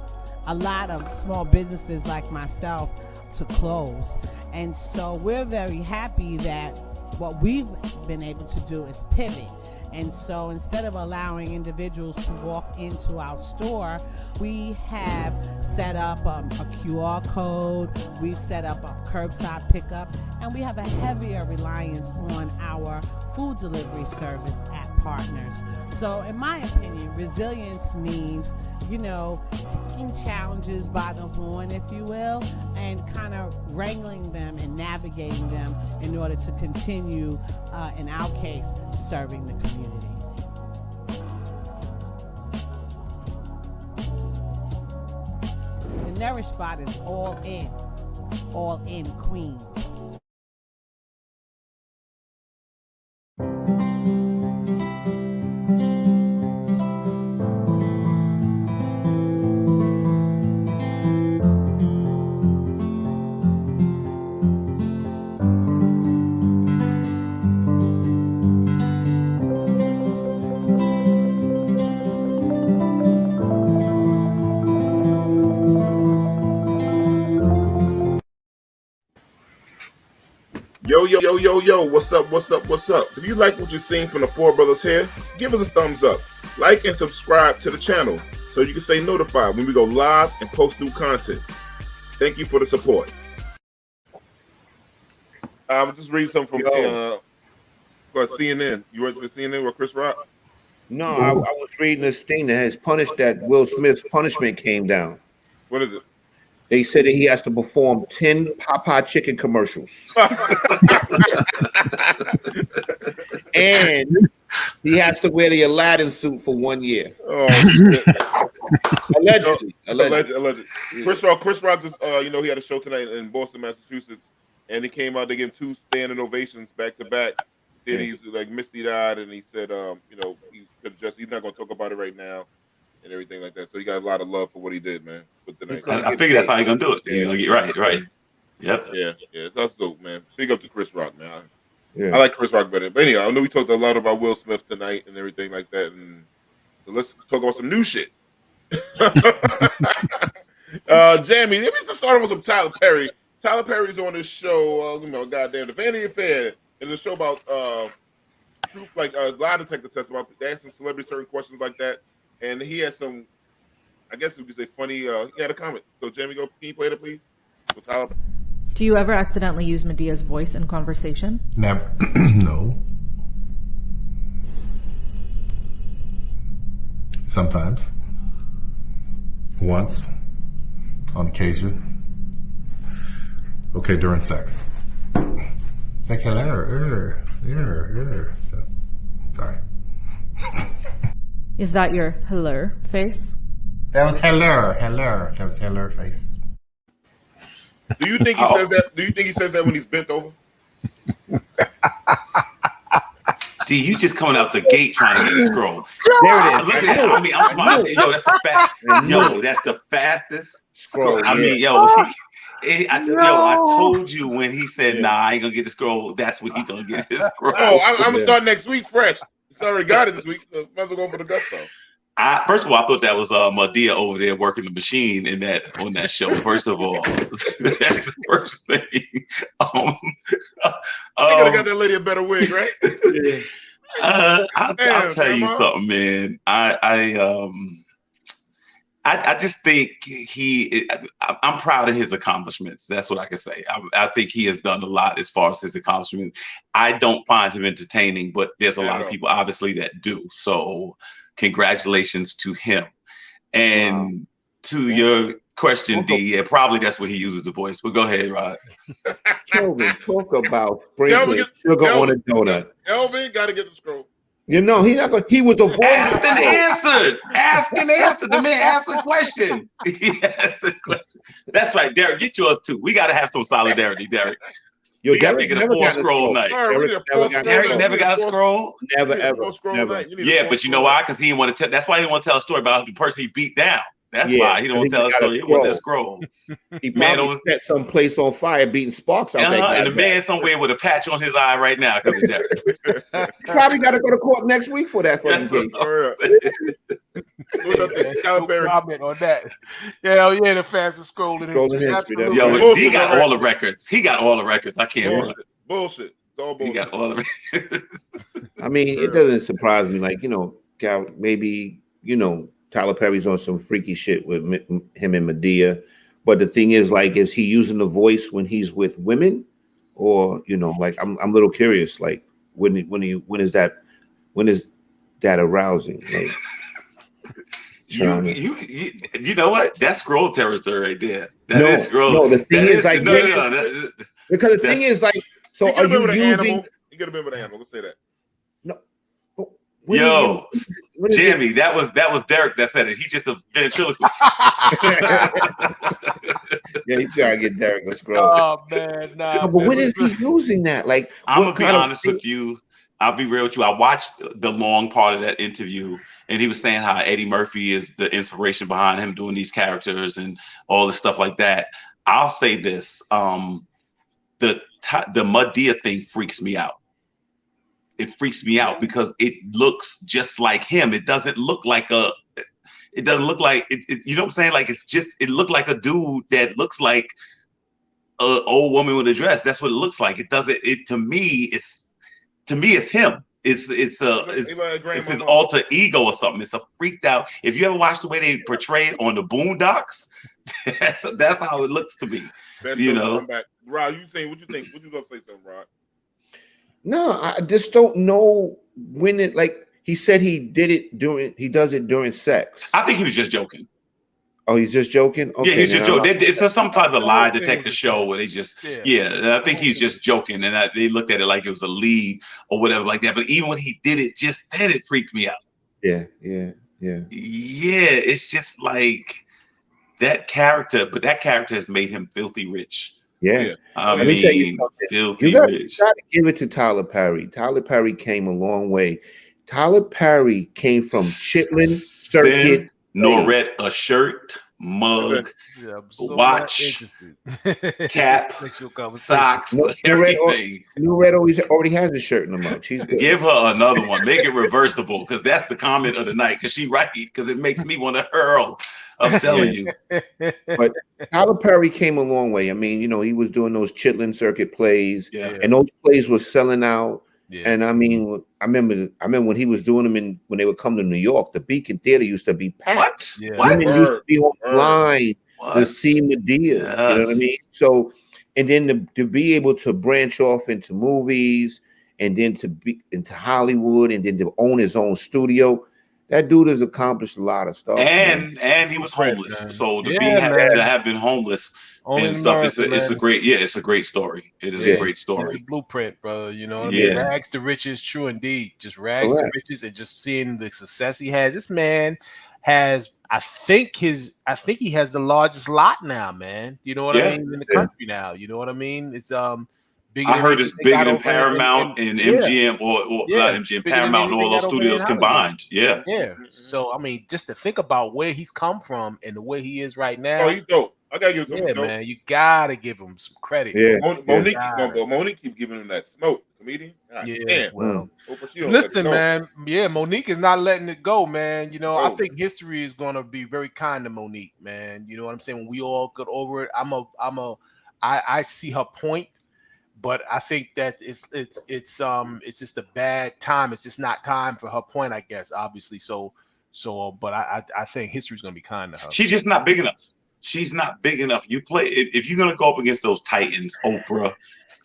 a lot of small businesses like myself to close. And so we're very happy that what we've been able to do is pivot. And so instead of allowing individuals to walk into our store, we have set up a QR code, we've set up a curbside pickup, and we have a heavier reliance on our food delivery service at partners. So in my opinion, resilience means, taking challenges by the horn, if you will, and kind of wrangling them and navigating them in order to continue, in our case, serving the community. The Nourish Spot is all in Queens. Yo, what's up? If you like what you're seeing from the four brothers here, give us a thumbs up, like and subscribe to the channel so you can stay notified when we go live and post new content. Thank you for the support. I'm just reading something from CNN. You read the CNN with Chris Rock? No, I was reading this thing that has punished that Will Smith's punishment came down. What is it? They said that he has to perform 10 Popeye chicken commercials. And he has to wear the Aladdin suit for 1 year. Oh, shit. Allegedly. Chris Rock just, he had a show tonight in Boston, Massachusetts, and he came out to give 2 standing ovations back to back. Then he's like misty-eyed, and he said, he's not going to talk about it right now and everything like that. So he got a lot of love for what he did, man. I figured that's how he's going to do it. He's going to get right. Yep. Yeah. That's dope, man. Big up to Chris Rock, man. Yeah. I like Chris Rock better. But anyway, I know we talked a lot about Will Smith tonight and everything like that. And so let's talk about some new shit. Jamie, let me just start with some Tyler Perry. Tyler Perry's on this show, goddamn, the Vanity Fair. It's a show about truth, like lie detector test about asking celebrities certain questions like that. And he had some, I guess we could say funny. He had a comment. So Jamie, can you play it, please? With Tyler. Do you ever accidentally use Medea's voice in conversation? Never. No. Sometimes. Once. On occasion. Okay, during sex. Like hello. So, sorry. Is that your hello face? That was hello. That was hello face. Do you think he says that? Do you think he says that when he's bent over? See, you just coming out the gate trying to get the scroll. There it is. Look at that. I mean, I'm talking about, that's the fast. Yo, that's the fastest Scroll. I mean, I told you when he said, "Nah, I ain't gonna get the scroll." That's when he gonna get his scroll. Oh, I'm gonna start next week fresh. He's already got it this week. So might as well go for the gusto. First of all, I thought that was Madea over there working the machine on that show. First of all, that's the first thing. They could have got that lady a better wig, right? I'll tell you something, man. I just think I'm proud of his accomplishments. That's what I can say. I think he has done a lot as far as his accomplishment. I don't find him entertaining, but there's a lot of people obviously that do. So congratulations to him. And to your question, D, probably that's where he uses the voice. But go ahead, Rod. Kelvin, talk about sprinkling sugar on a donut. Elvin got to get the scroll. He's not going. He was avoiding. Asked and answered. Asked and answered. The man asked a question. He asked a question. That's right, Derek. Get yours too. We got to have some solidarity, Derek. We got to make it a 4-scroll night. Derek never got a scroll. Never ever. Yeah, but you know why? Because he didn't want to tell. That's why he didn't want to tell a story about the person he beat down. That's why he don't want to tell a story. He want that scroll. He probably set some place on fire, beating sparks out there. And the man somewhere with a patch on his eye right now because of Derek. Probably got to go to court next week for that fucking case. Comment on that. Hell yeah, the fastest scroll in history. Yo, he got all the records. He got all the records. I can't. Bullshit. It's all bullshit. He got all the records. I mean, it doesn't surprise me. Like, Cal, maybe, Tyler Perry's on some freaky shit with him and Madea. But the thing is, like, is he using the voice when he's with women? Or, like, I'm a little curious. Like, when is that arousing? Like, you know what? That's scroll territory right there. That is scroll. No, the thing is like because the thing is like, so are you using? You could have been with an animal. Let's say that. No. Yo, Jamie, that was Derek that said it. He just a ventriloquist. Yeah, he's trying to get Derek a scroll. Oh man, nah. No, but when is he using that? Like, I'm gonna be honest with you. I'll be real with you. I watched the long part of that interview, and he was saying how Eddie Murphy is the inspiration behind him doing these characters and all this stuff like that. I'll say this: the Madea thing freaks me out. It freaks me out because it looks just like him. It doesn't look like it. You know what I'm saying? Like it looked like a dude that looks like an old woman with a dress. That's what it looks like. It doesn't. To me, it's him. It's his alter ego or something. It's a freaked out. If you ever watch the way they portray it on the Boondocks, that's how it looks to me. Rod, you think? What you think? What you gonna say, something, Rod? No, I just don't know when it. Like he said, he does it during sex. I think he was just joking. Oh, he's just joking. Okay, yeah, he's just joking. It's some type of lie detector show where they just, I think he's just joking, and they looked at it like it was a lead or whatever like that. But even when he did it, it freaked me out. Yeah. It's just like that character, but that character has made him filthy rich. Yeah. I mean, filthy rich. You gotta give it to Tyler Perry. Tyler Perry came a long way. Tyler Perry came from Chitlin Circuit. Norette a shirt, mug, Yeah, I'm so watch, cap, socks, everything. New Red already has a shirt in the mug. She's good. Give her another one. Make it reversible, because that's the comment of the night. Because she right, because it makes me want to hurl. I'm telling you. But Tyler Perry came a long way. I mean, he was doing those Chitlin Circuit plays, and those plays were selling out. Yeah. And I mean, I remember when he was doing them when they would come to New York, the Beacon Theater used to be packed. Women used to be online to see Medea. Yes. You know what I mean? So, and then to be able to branch off into movies, and then to be into Hollywood, and then to own his own studio. That dude has accomplished a lot of stuff, and he was homeless. So to have been homeless and stuff, it's a great story. It is a great story. It's a blueprint, brother. You know what I mean? Rags to riches, true indeed. Just rags to riches, and just seeing the success he has. This man has, I think he has the largest lot now, man. You know what I mean? In the country now. You know what I mean? It's I heard it's bigger than Paramount and MGM or not MGM, Paramount and all those studios combined. Yeah. So I mean, just to think about where he's come from and the way he is right now. Oh, he's dope. I gotta give it to him. Yeah, man, you gotta give him some credit. Yeah. Monique keep giving him that smoke. Comedian. God, damn. Well, listen, man. Yeah, Monique is not letting it go, man. You know, I think history is gonna be very kind to Monique, man. You know what I'm saying? When we all get over it, I see her point. But I think that it's just a bad time. It's just not time for her point, I guess. Obviously, but I think history's gonna be kind to her. She's just not big enough. She's not big enough. You play if you're gonna go up against those titans, Oprah,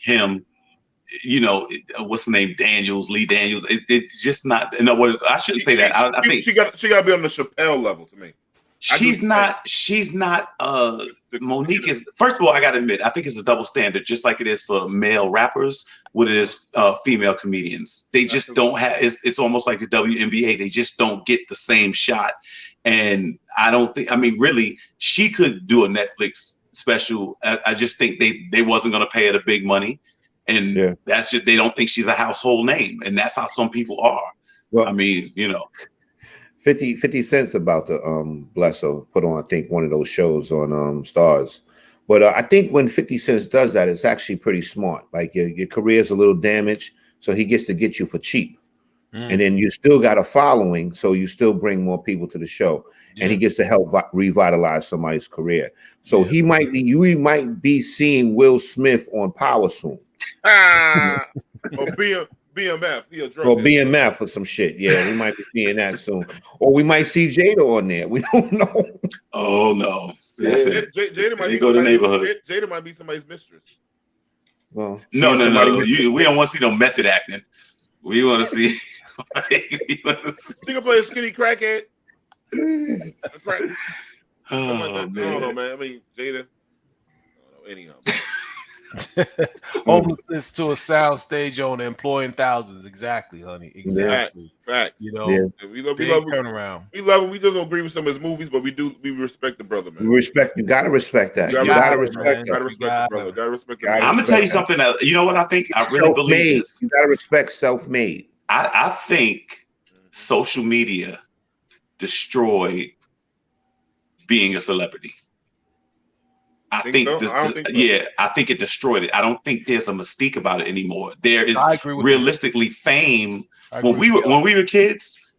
him, what's the name, Lee Daniels. It's just not. No, I shouldn't say that. I think she got to be on the Chappelle level to me. She's not Monique is, first of all, I gotta admit, I think it's a double standard, just like it is for male rappers, what it is female comedians. They just don't have, it's almost like the WNBA, they just don't get the same shot. And I don't think, I mean, really, she could do a Netflix special. I just think they wasn't gonna pay her the big money. And that's just, they don't think she's a household name. And that's how some people are. Well, I mean, 50 Cent's about to bless her, put on, I think, one of those shows on Stars. But I think when 50 Cent does that, it's actually pretty smart. Like your career's a little damaged, so he gets to get you for cheap. And then you still got a following, so you still bring more people to the show. And he gets to help revitalize somebody's career. So we might be seeing Will Smith on Power soon. Or BMF, or BMF or some shit. Yeah, we might be seeing that soon. Or we might see Jada on there. We don't know. Oh no, that's it. Jada might go to neighborhood. Jada might be somebody's mistress. Well, no. We don't want to see no method acting. We want to see. You can play a skinny crackhead. Oh, man. I don't know, man. I mean, Jada. I don't know. Anyhow. Homelessness to a sound stage owner employing thousands. Exactly, honey. Exactly. Fact. We love turnaround. We love him. We just don't agree with some of his movies, but we respect the brother, man. You gotta respect that. You gotta respect that. Gotta respect the brother. Gotta respect the man. I'm gonna tell you something else. You know what I think? I really believe this. You gotta respect self-made. I think social media destroyed being a celebrity. I think it destroyed it. I don't think there's a mystique about it anymore. There is realistically fame. When we were kids,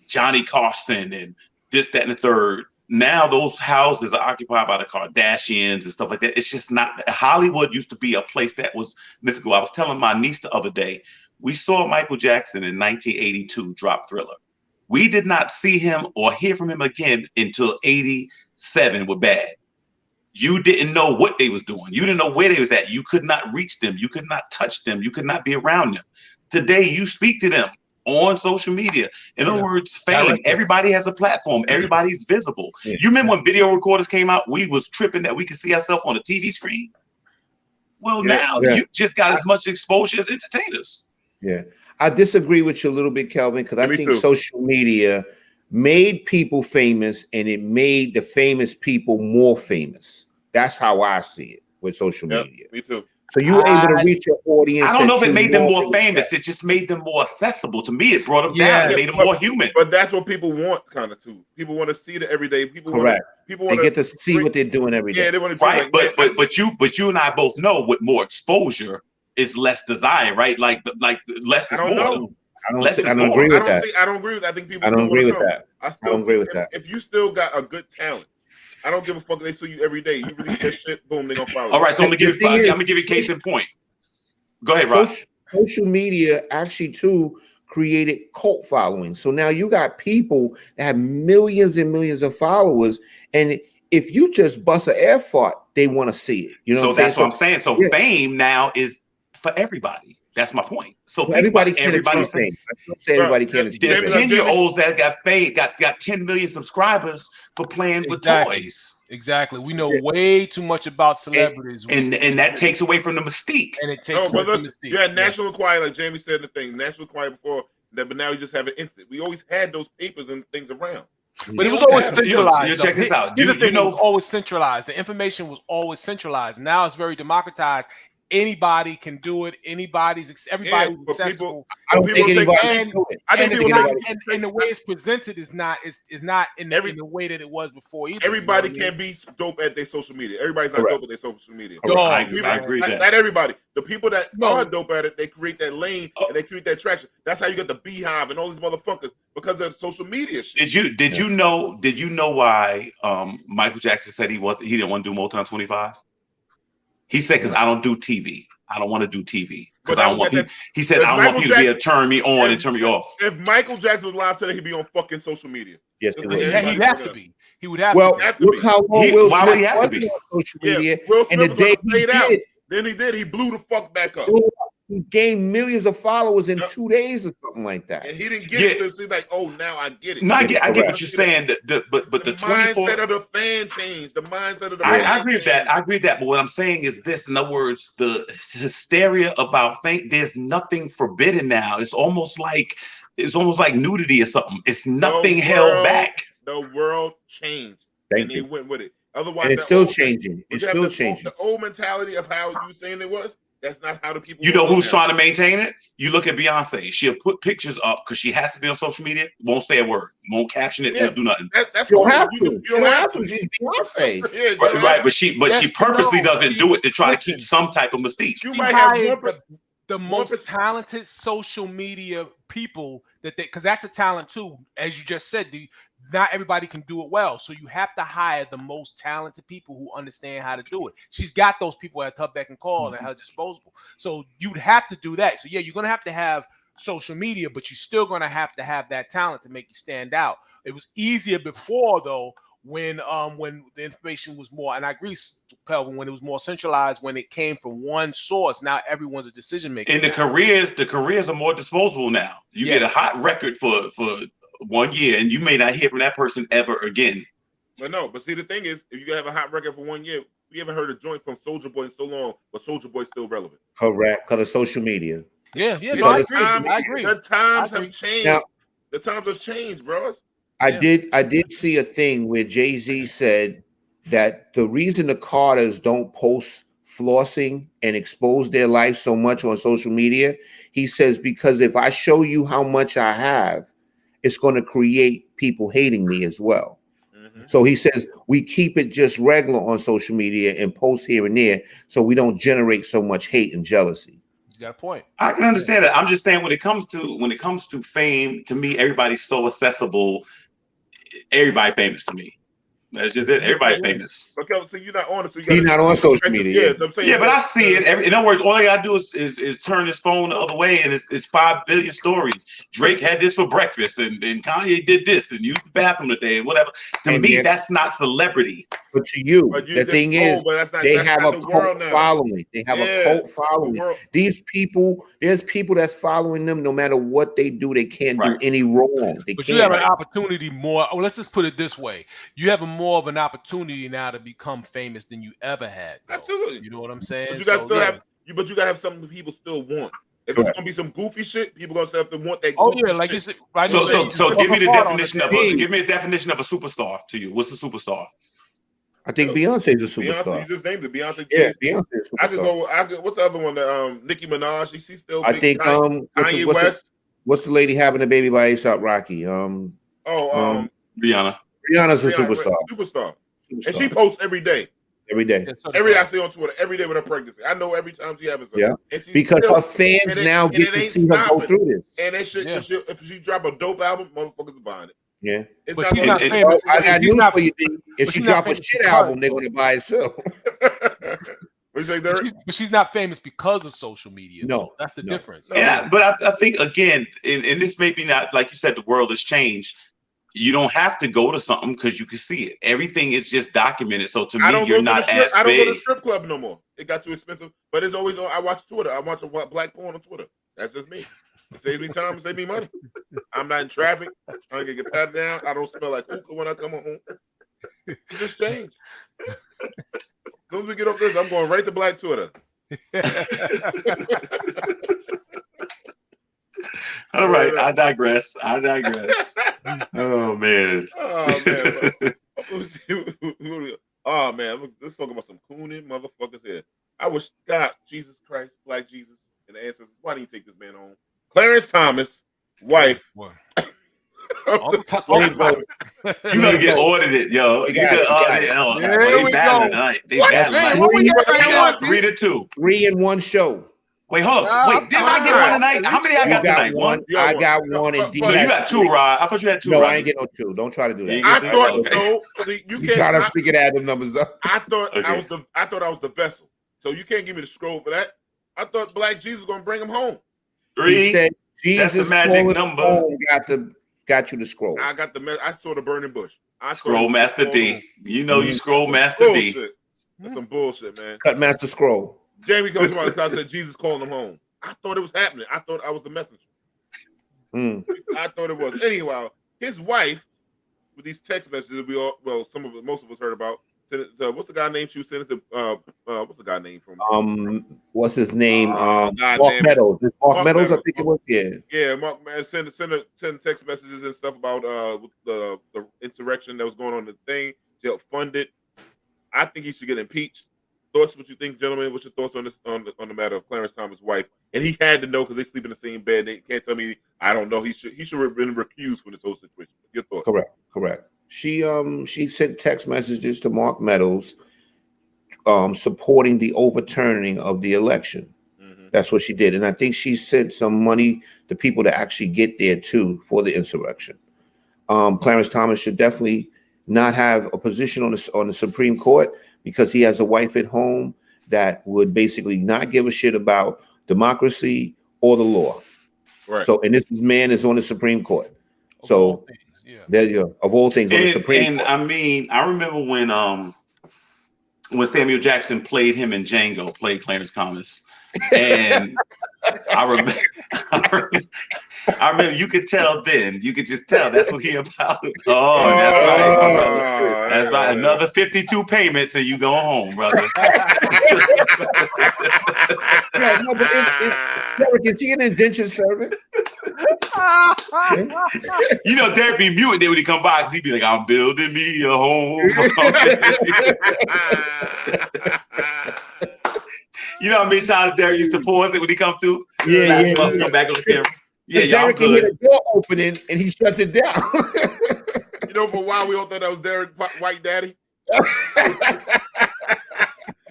Johnny Carson and this, that, and the third. Now those houses are occupied by the Kardashians and stuff like that. It's just not. Hollywood used to be a place that was mythical. I was telling my niece the other day, we saw Michael Jackson in 1982 drop Thriller. We did not see him or hear from him again until 87 with Bad. You didn't know what they was doing. You didn't know where they was at. You could not reach them. You could not touch them. You could not be around them. Today, you speak to them on social media. In other words, fame. Everybody has a platform. Everybody's visible. Yeah. You remember when video recorders came out? We was tripping that we could see ourselves on a TV screen. Well, now you just got as much exposure as entertainers. Yeah. I disagree with you a little bit, Kelvin, because I think social media made people famous and it made the famous people more famous. That's how I see it with social media. Me too. So you were able to reach your audience. I don't know if it made them more normally famous. It just made them more accessible. To me, it brought them Yeah. down. It made them more human. But that's what people want, kind of too. People want to see the everyday. People Correct. People They want get to see what they're doing every day. Yeah, they want to right. But you and I both know with more exposure is less desire, right? Like less is I don't more. know. I don't agree with that. I don't agree with that. I think people. I don't agree with that. I don't agree with that. If you still got a good talent, I don't give a fuck if they see you every day. You release that shit, boom, they gonna follow you. All right, so I'm gonna give you case in point. Go ahead, Rob. Social media actually too created cult following. So now you got people that have millions and millions of followers, and if you just bust an air fart, they want to see it. You know, so that's what I'm saying. So fame now is for everybody. That's my point. So everybody can't achieve fame. I don't say everybody can't achieve fame. There's 10-year-olds that got fame, got 10 million subscribers for playing with toys. Exactly. We know way too much about celebrities, and that takes away from the mystique. And it takes away from the mystique. You had National Enquirer, like Jamie said in the thing, National Enquirer before that, but now you just have an instant. We always had those papers and things around. But it was always centralized. You check this out. It was always centralized. The information was always centralized. Now it's very democratized. Anybody can everybody's accessible. I don't think anybody can do it. And the way it's presented is not in the way that it was before either. Everybody can't be dope at their social media. Everybody's not dope at their social media. I agree with that. Not everybody. The people that are dope at it, they create that lane and they create that traction. That's how you get the Beehive and all these motherfuckers because of social media shit. Did you know why Michael Jackson said he didn't want to do Motown 25? He said, because I don't do TV. I don't want to do TV. Because I don't want people. He said, I don't want people to turn me on and turn me off. If Michael Jackson was live today, he'd be on fucking social media. Yes, he'd have to be. He would have to be. Look how long Will why would he Smith have to be? on social media. Will Smith and the day he did, then he blew the fuck back up. He gained millions of followers in 2 days or something like that. And he didn't get it to see like, oh, now I get it. No, I get what you're saying. But the mindset of the fan changed. The mindset of the I agree with that. I agree with that. But what I'm saying is this: in other words, the hysteria about fame. There's nothing forbidden now. It's almost like nudity or something. It's nothing held back. The world changed, and they went with it. Otherwise, and it's still changing. It's still changing. The old mentality of how you saying it was. That's not how the people. You know who's trying to maintain it? You look at Beyonce. She'll put pictures up because she has to be on social media. Won't say a word. Won't caption it. Won't do nothing. That's you don't have to. You don't have to. She's Beyonce. Right, but she purposely doesn't do it to try to keep some type of mystique. You might have the most talented social media people because that's a talent too. As you just said, not everybody can do it well. So you have to hire the most talented people who understand how to do it. She's got those people at her beck and call and at her disposal. So you'd have to do that. So yeah, you're going to have social media, but you're still going to have that talent to make you stand out. It was easier before though, when the information was more, and I agree, Kelvin, when it was more centralized, when it came from one source. Now everyone's a decision maker. And the careers are more disposable now. You get a hot record for 1 year, and you may not hear from that person ever again. But see, the thing is, if you have a hot record for 1 year, we haven't heard a joint from Soulja Boy in so long, but Soulja Boy's still relevant. Correct, because of social media. I agree. The times have changed. Now, the times have changed, bros. I did see a thing where Jay-Z said that the reason the Carters don't post flossing and expose their life so much on social media, he says, because if I show you how much I have, it's going to create people hating me as well. Mm-hmm. So he says we keep it just regular on social media and post here and there so we don't generate so much hate and jealousy. You got a point. I can understand that. I'm just saying when it comes to fame, to me, everybody's so accessible. Everybody famous to me. That's just it. Everybody famous. Okay, so you're not on it. So you're not on social media. Yeah, but I see it. In other words, all I gotta do is turn his phone the other way, and it's 5 billion stories. Drake had this for breakfast, and Kanye did this, and used the bathroom today, and whatever. To me, that's not celebrity. But to you, the thing is, they have a cult following. They have a cult following. These people, there's people that's following them. No matter what they do, they can't do any wrong. But you have an opportunity more. Well, let's just put it this way: you have more of an opportunity now to become famous than you ever had. Though. Absolutely, you know what I'm saying. But you guys still have. But you gotta have something people still want. If it's gonna be some goofy shit, people gonna have to want that. Oh yeah, like you said. Right, so give me the definition of a definition of a superstar to you. What's a superstar? I think Beyonce's a Beyonce, superstar. you just named it. Beyonce. Yeah, Beyonce is I could superstar. go. What's the other one? That Nicki Minaj. She's still. I Big. think Kanye West. What's the lady having a baby by A$AP Rocky? Rihanna. Rihanna's a superstar. Superstar. And she posts every day. Every day. Every day I see on Twitter. Every day with her pregnancy. I know every time she has something. Yeah. And she's Because still, her fans now get to see her go through this. And they should, if she drop a dope album, motherfuckers are buying it. Yeah. It's but not she's not famous. I got news for you. If she drop a shit because- album, they're gonna buy it too. What you say, Derek? But she's not famous because of social media. No, though. That's the difference. But I think again, and this may be not like you said, the world has changed. You don't have to go to something because you can see it. Everything is just documented. So to me, you're not as I don't go to big. the strip club no more. It got too expensive. But it's always on. I watch Twitter. I watch black porn on Twitter. That's just me. It saves me time. It saves me money. I'm not in traffic. I don't get patted down. I don't smell like hookah when I come home. It just changed. As soon as we get off this, I'm going right to black Twitter. All right, I digress. Oh man. Oh man. Let's talk about some cooning motherfuckers here. I wish God, Jesus Christ, Black Jesus, and the ancestors. Why didn't you take this man home? Clarence Thomas, wife. You gotta get audited, yo. You got audited. They battling tonight. They battling. 3-2. 3 in one show. Wait, hold up. Wait, didn't I get one tonight? How many I got tonight? One. I got one, and D. No, you got 2, Rod. I thought you had 2. No, Rod. I ain't get no 2. Don't try to do that. I thought no. See, you can't try to figure that the numbers up. I thought I was the vessel. So you can't give me the scroll for that. I thought Black Jesus was gonna bring him home. 3. He said Jesus that's the magic number. Got you the scroll. I got I saw the burning bush. Scroll Master D. You know you Scroll Master D. That's some bullshit, man. Cut Master Scroll. Jamie comes to my said Jesus calling him home. I thought it was happening. I thought I was the messenger. I thought it was. Anyhow, his wife with these text messages most of us heard about. What's the guy name she was sending to? What's the guy name from? What's his name? Mark Meadows. Mark Meadows, I think it was. Yeah. Yeah, Mark send text messages and stuff about the insurrection that was going on in the thing to help fund it. I think he should get impeached. Thoughts? What you think, gentlemen? What's your thoughts on this on the matter of Clarence Thomas' wife? And he had to know because they sleep in the same bed. They can't tell me I don't know. He should have been recused from this whole situation. Your thoughts? Correct. She sent text messages to Mark Meadows, supporting the overturning of the election. That's what she did, and I think she sent some money to people to actually get there too for the insurrection. Clarence Thomas should definitely not have a position on the Supreme Court because he has a wife at home that would basically not give a shit about democracy or the law. Right. So, and this man is on the Supreme Court. So, there you go. Of all things, on the Supreme Court. I mean, I remember when Samuel Jackson played him in Django, played Clarence Thomas, and I remember you could tell then. You could just tell that's what he about. Oh, that's right. That's right. Another 52 payments and you go home, brother. Yeah, no, but Derek, is he an indentured servant? You know, Derek be muted there when he come by because he'd be like, I'm building me a home. You know how many times Derek used to pause it when he come through? Yeah. Come back on the camera. Yeah, Derek can hear the door opening and he shuts it down. You know, for a while we all thought that was Derek White Daddy.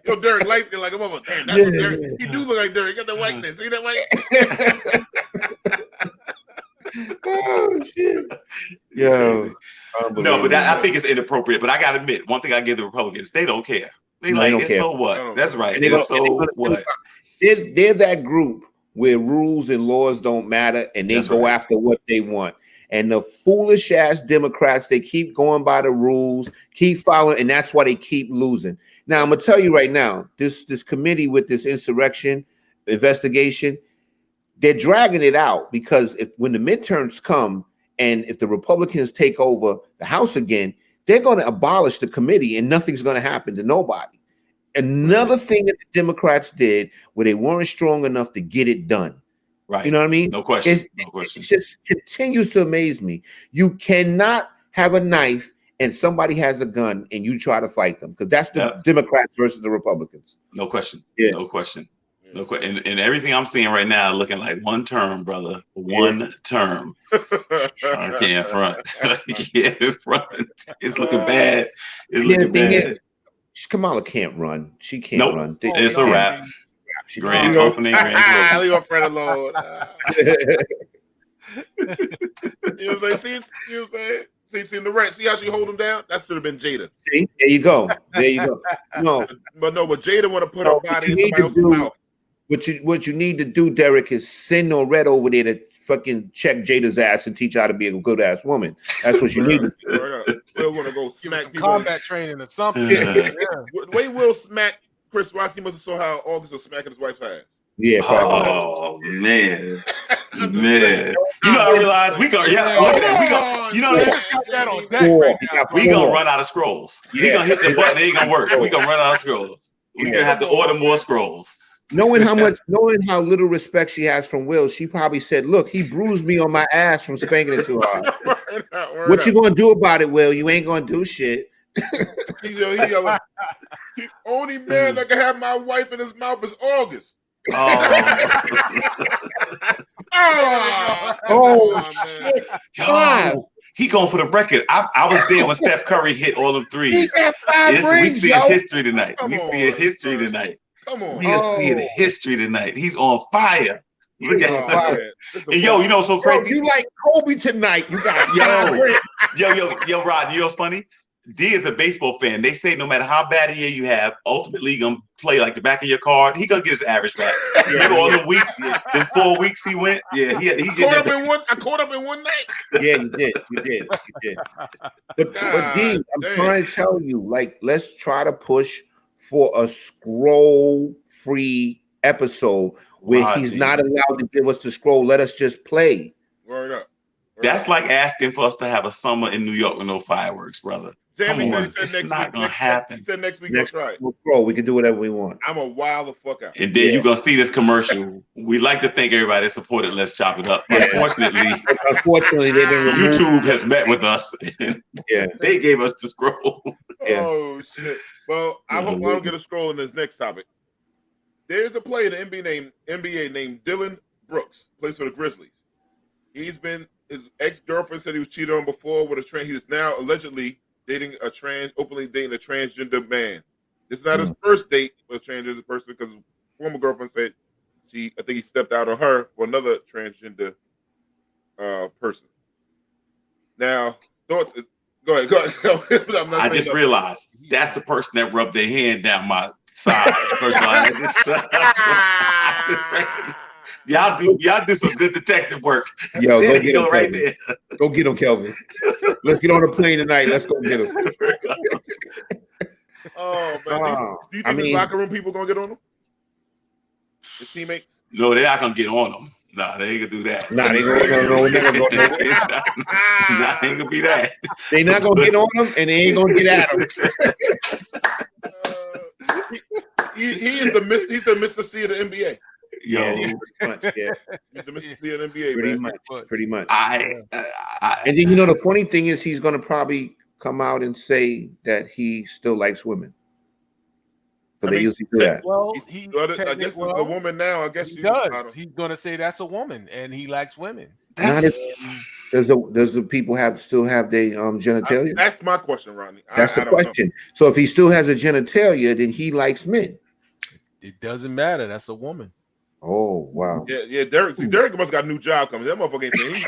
Yo, Derek light skin like a mother. Damn, that's what Derek. He do look like Derek. Got the whiteness. See that white? Oh shit. Yo. No, but I think it's inappropriate. But I gotta admit, one thing I give the Republicans, they don't care. They don't care. So what? That's right. What? They're that group where rules and laws don't matter and they go after what they want. And the foolish ass Democrats, they keep going by the rules, keep following, and that's why they keep losing. Now, I'm gonna tell you right now, this committee with this insurrection investigation, they're dragging it out because when the midterms come and if the Republicans take over the House again, they're going to abolish the committee and nothing's going to happen to nobody. Another thing that the Democrats did where they weren't strong enough to get it done. Right. You know what I mean? No question. It just continues to amaze me. You cannot have a knife and somebody has a gun and you try to fight them, because that's the Democrats versus the Republicans. No question. Yeah. No question. No question. And everything I'm seeing right now looking like one term, brother. One term. I can't front. Can't front. It's looking bad. It's looking bad. Kamala can't run. She can't run. It's a wrap. She Grand opening. Grand leave her friend alone. You know what I'm saying? See the rat. See how she hold him down? That should have been Jada. See, there you go. There you go. No, but Jada want to put her body in somebody else's mouth. What you need to do, Derek, is send Norette over there to fucking check Jada's ass and teach her how to be a good ass woman. That's what you need to do. Will want to go smack people. Combat training or something. The way Will smack Chris Rock, he must have saw how August was smacking his wife's ass. Yeah. Oh man. Man, you know, I realize we go. Yeah, look at that. We go. You know, we gonna run out of scrolls. We gonna hit the button. It ain't gonna work. We gonna run out of scrolls. We gonna have to order more scrolls. Knowing how little respect she has from Will, she probably said, "Look, he bruised me on my ass from spanking it too hard. What you gonna do about it, Will? You ain't gonna do shit." He yelling, the only man that can have my wife in his mouth is August. Shit. Yo, he going for the record. I was there when Steph Curry hit all them threes. We see a history tonight. We see a history tonight. Come on. We are seeing history tonight. He's on fire. Look at him. And yo, you know what's so crazy? You like Kobe tonight. You got yo, Rod, you know what's funny? D is a baseball fan. They say no matter how bad a year you have, ultimately you're gonna play like the back of your card. He gonna get his average back. Remember all the weeks, the 4 weeks he went? Yeah, he I caught up in one night. Yeah, you did. But D, I'm trying to tell you, like, let's try to push for a scroll-free episode where he's not allowed to give us the scroll. Let us just play. Word up. That's like asking for us to have a summer in New York with no fireworks, brother. Jamie said it's not gonna happen. He said next week we'll try it. We'll scroll. We can do whatever we want. I'm a wild the fuck out. And then you're gonna see this commercial. We like to thank everybody that supported Let's Chop It Up. Unfortunately, they've been removed. YouTube has met with us. And they gave us the scroll. Oh shit. Well, I hope I don't get a scroll in this next topic. There's a player in the NBA named Dylan Brooks, plays for the Grizzlies. His ex-girlfriend said he was cheated on before with a trans. He is now allegedly openly dating a transgender man. This is not his first date with a transgender person, because his former girlfriend said I think he stepped out on her for another transgender person. Now, thoughts? Go ahead. I just realized that's the person that rubbed their hand down my side. First of all, y'all do some good detective work. Yo, there you go, right there. Go get him, Kelvin. Let's get on the plane tonight. Let's go get him. Oh man, do you think the locker room people gonna get on him? His teammates? No, they're not gonna get on him. Nah, they ain't gonna do that. Nah, they ain't gonna be that. They not gonna get on him, and they ain't gonna get at him. He's the Mr. C of the NBA. Yo, he's the Mr. C of the NBA. Pretty much. And then the funny thing is, he's gonna probably come out and say that he still likes women. But they usually do that. Well, I guess it's a woman now. I guess he does. He's gonna say that's a woman, and he likes women. Does the people still have their genitalia? That's my question, Rodney. That's the question. Know. So if he still has a genitalia, then he likes men. It doesn't matter. That's a woman. Oh wow! Yeah. Derek must got a new job coming. That motherfucker ain't saying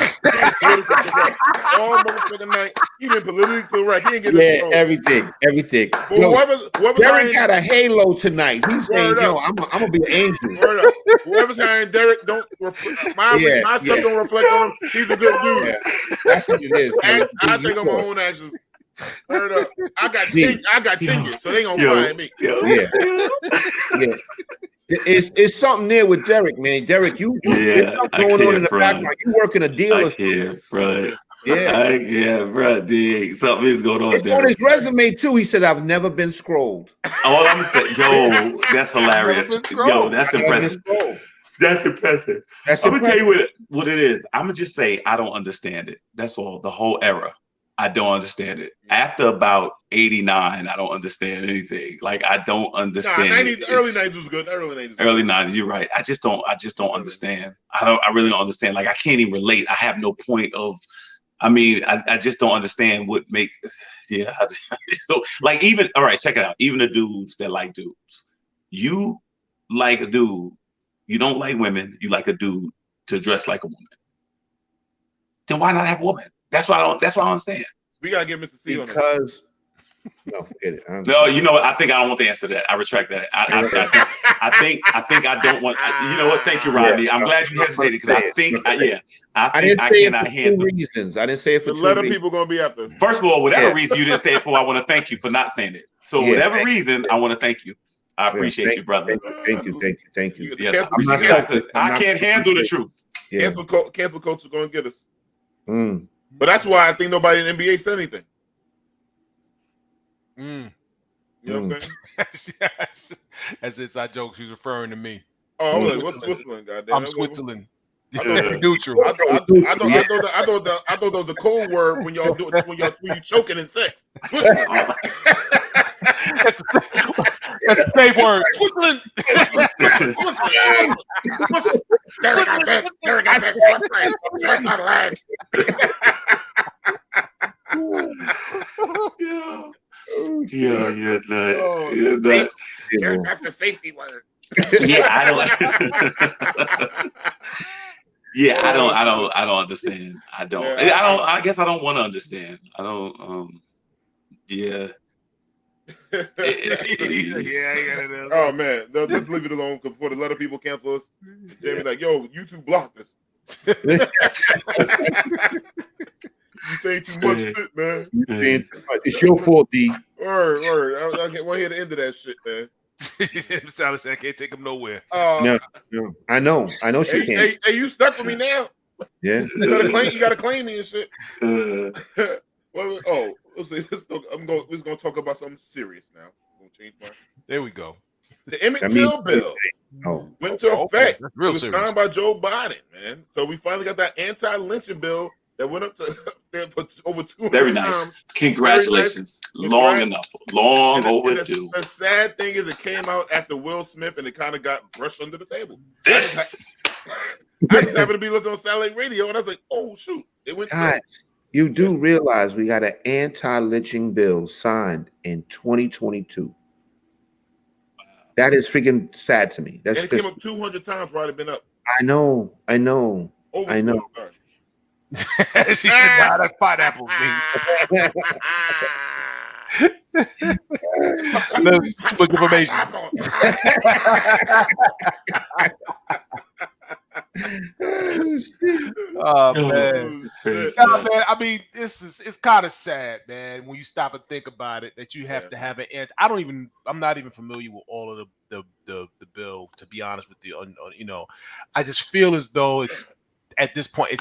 all motherfucking night. He been politically correct. He ain't getting everything. Whoever's Derek got a halo tonight. He's saying, "Yo, I'm gonna be an angel." Whoever's hiring Derek, don't my stuff don't reflect on him. He's a good dude. Yeah. That's what it is. I take on my own actions. Word up. I got tenure, so they gonna fire me. Yeah. It's something there with Derek, man. Derek, you there's something going on in the background. You working a deal or something. Bro. Yeah, bro. Dig. Something is going on. It's on his resume too. He said, "I've never been scrolled." All I'm saying, yo, that's hilarious. Yo, that's impressive. That's impressive. I'm gonna tell you what it is. I'm gonna just say I don't understand it. That's all. The whole era. I don't understand it. After about 89, I don't understand anything. Like I don't understand. 90s, early 90s was good. Early 90s, you're right. I just don't understand. I really don't understand. Like I can't even relate. I have no point of. I mean, I just don't understand what make. Yeah, so like even all right, check it out. Even the dudes that like dudes, you like a dude, you don't like women. You like a dude to dress like a woman. Then why not have a woman? That's why I don't. That's why I don't understand. We gotta get Mr. C on that. Because no, forget it. No, you know what? I think I don't want to answer that. I retract that. I think I don't want. You know what? Thank you, Rodney. I'm glad you hesitated because I think I cannot handle reasons. I didn't say it for a lot of people gonna be after. First of all, whatever reason you didn't say it for, I want to thank you for not saying it. So whatever reason, I want to thank you. I appreciate you, brother. Thank you. Yes, I can't handle the truth. Yeah. Cancel culture gonna get us. But that's why I think nobody in the NBA said anything. You know what I'm saying? That's inside joke. She's referring to me. Oh, I was like, what's Switzerland? Goddamn, I'm Switzerland. I thought Neutral. I thought that was the code word when y'all do it when you choking in sex. Switzerland. That's the safe word. Switzerland. Switzerland. Derek got that Switzerland. That's the safety word. Yeah, I don't. Yeah, I don't understand. I don't. I guess I don't want to understand. I don't. Yeah. Oh man, let's leave it alone because before the lot of people cancel us, Jamie's like, "Yo, YouTube blocked us." You saying too much shit, man. It's your fault, D. Word. I can't want to hear the end of that shit, man. Silas said I can't take him nowhere. No. I know she can't. Hey, you stuck with me now. Yeah. You gotta claim me and shit. We're gonna talk about something serious now. We're gonna change my. There we go. The Emmett Till bill went into effect. It was signed by Joe Biden, man. So we finally got that anti-lynching bill that went up to for over 200 Very nice. times. Congratulations. Long overdue. The sad thing is, it came out after Will Smith, and it kind of got brushed under the table. I just happened to be listening on satellite radio, and I was like, "Oh shoot, it went." Guys, you do realize we got an anti-lynching bill signed in 2022. That is freaking sad to me. And it came up 200 times while it been up. I know. She said, "Nah, that's pineapples." Quick information. Oh man. Man, I mean, it's kind of sad, man, when you stop and think about it, that you have to have an end. I'm not even familiar with all of the bill, to be honest with you. You know, I just feel as though it's at this point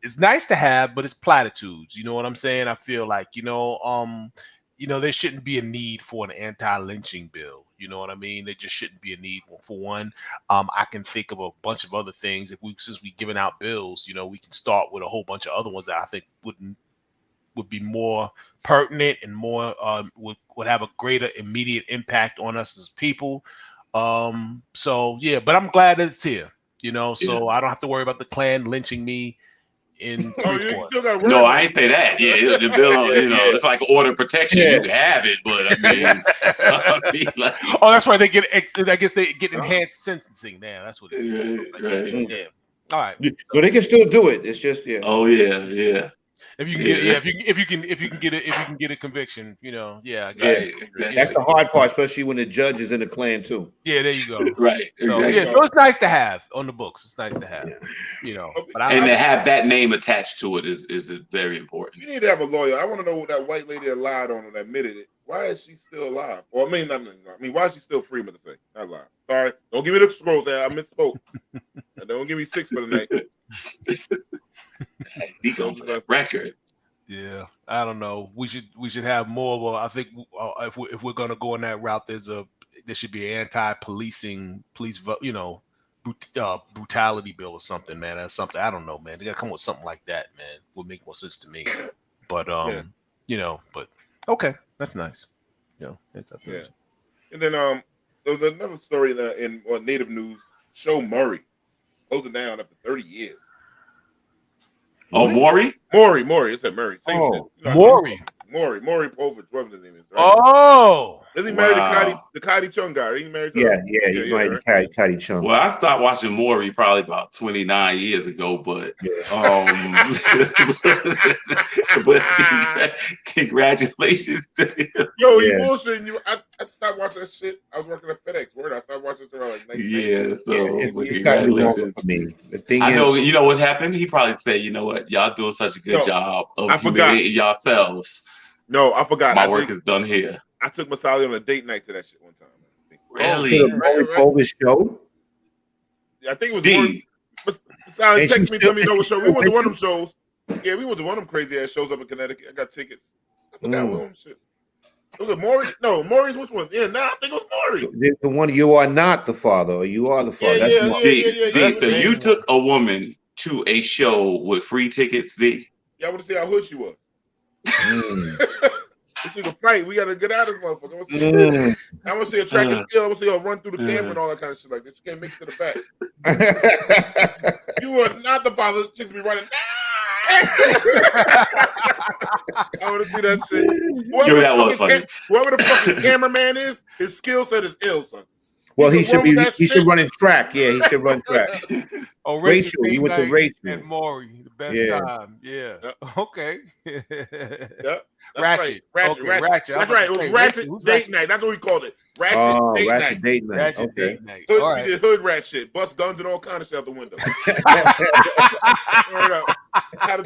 it's nice to have, but it's platitudes. You know what I'm saying? I feel like, there shouldn't be a need for an anti-lynching bill. You know what I mean? There just shouldn't be a need for one. I can think of a bunch of other things. Since we're giving out bills, we can start with a whole bunch of other ones that I think would be more pertinent and more would have a greater immediate impact on us as people. So yeah, but I'm glad that it's here. So I don't have to worry about the Klan lynching me. In no, I ain't say that. Yeah, the bill, it's like order protection. Yeah. You can have it, but I mean, oh, that's right. I guess they get enhanced sentencing now. That's what it is. Right. Yeah. All right. So they can still do it. It's just Oh yeah. If you can get if you can get a conviction, I guess. Right. That's the hard part, especially when the judge is in the Klan too. Yeah, there you go. Right. So so it's nice to have on the books. It's nice to have, But to have that name attached to it is very important. You need to have a lawyer. I want to know what that white lady that lied on and admitted it. Why is she still alive? Or why is she still free? To say not alive. Sorry, don't give me the scrolls. I misspoke. Don't give me 6 for the night. He goes for that record. Yeah, I don't know. We should have more of a. I think if we're gonna go in that route, there should be an anti-policing brutality bill or something, man. That's something I don't know, man. They gotta come with something like that, man. Would make more sense to me. But you know, but okay, that's nice. You know, it's up yeah. And then there was another story in on Native News. Show Maury closing down after 30 years. Oh, Maury? Maury. It's at Murray. Same shit. You know, Maury. Maury Povich, whatever his name is. Right? Oh, is he married to the Cotty Chung guy? Right? He married to he's married to Cotty Chung. Well, I stopped watching Maury probably about 29 years ago, but but congratulations to him. Yo, you bullshitting you. I stopped watching that shit. I was working at FedEx. Word, I stopped watching it around like 19. Congratulations. For me. The thing I is, know, you know what happened? He probably said, you know what, y'all doing such a good job of humiliating yourselves. No, I forgot. My work is done here. I took Masali on a date night to that shit one time. Really? To the Maury Povich show? Yeah, I think it was Masali texted me, tell me no show. We went to one of them shows. Yeah, we went to one of them crazy ass shows up in Connecticut. I got tickets. I forgot one of them shit. Was it Maury? No, Maury's which one? Yeah, I think it was Maury. The one you are not the father, or you are the father. D, so you took a woman to a show with free tickets, D? Yeah, I want to see how hood she was. If we can fight, we gotta get out of this motherfucker. I want to see her track and skill. I want to see her run through the camera and all that kind of shit like that. She can't make it to the back. You are not the father. Chicks be running. I want to see that shit. That was funny. Whoever the fucking cameraman is, his skill set is ill, son. Well, he should run in track. Yeah, he should run track. Oh, Rachel, you went to Rachel and Maury, the best time. Yeah. Okay. Yep. Ratchet. Right. Ratchet. That's right. It was Ratchet Date Night. That's what we called it. Ratchet Date Night. Okay. We did hood rat shit, bust guns and all kind of shit out the window. Had a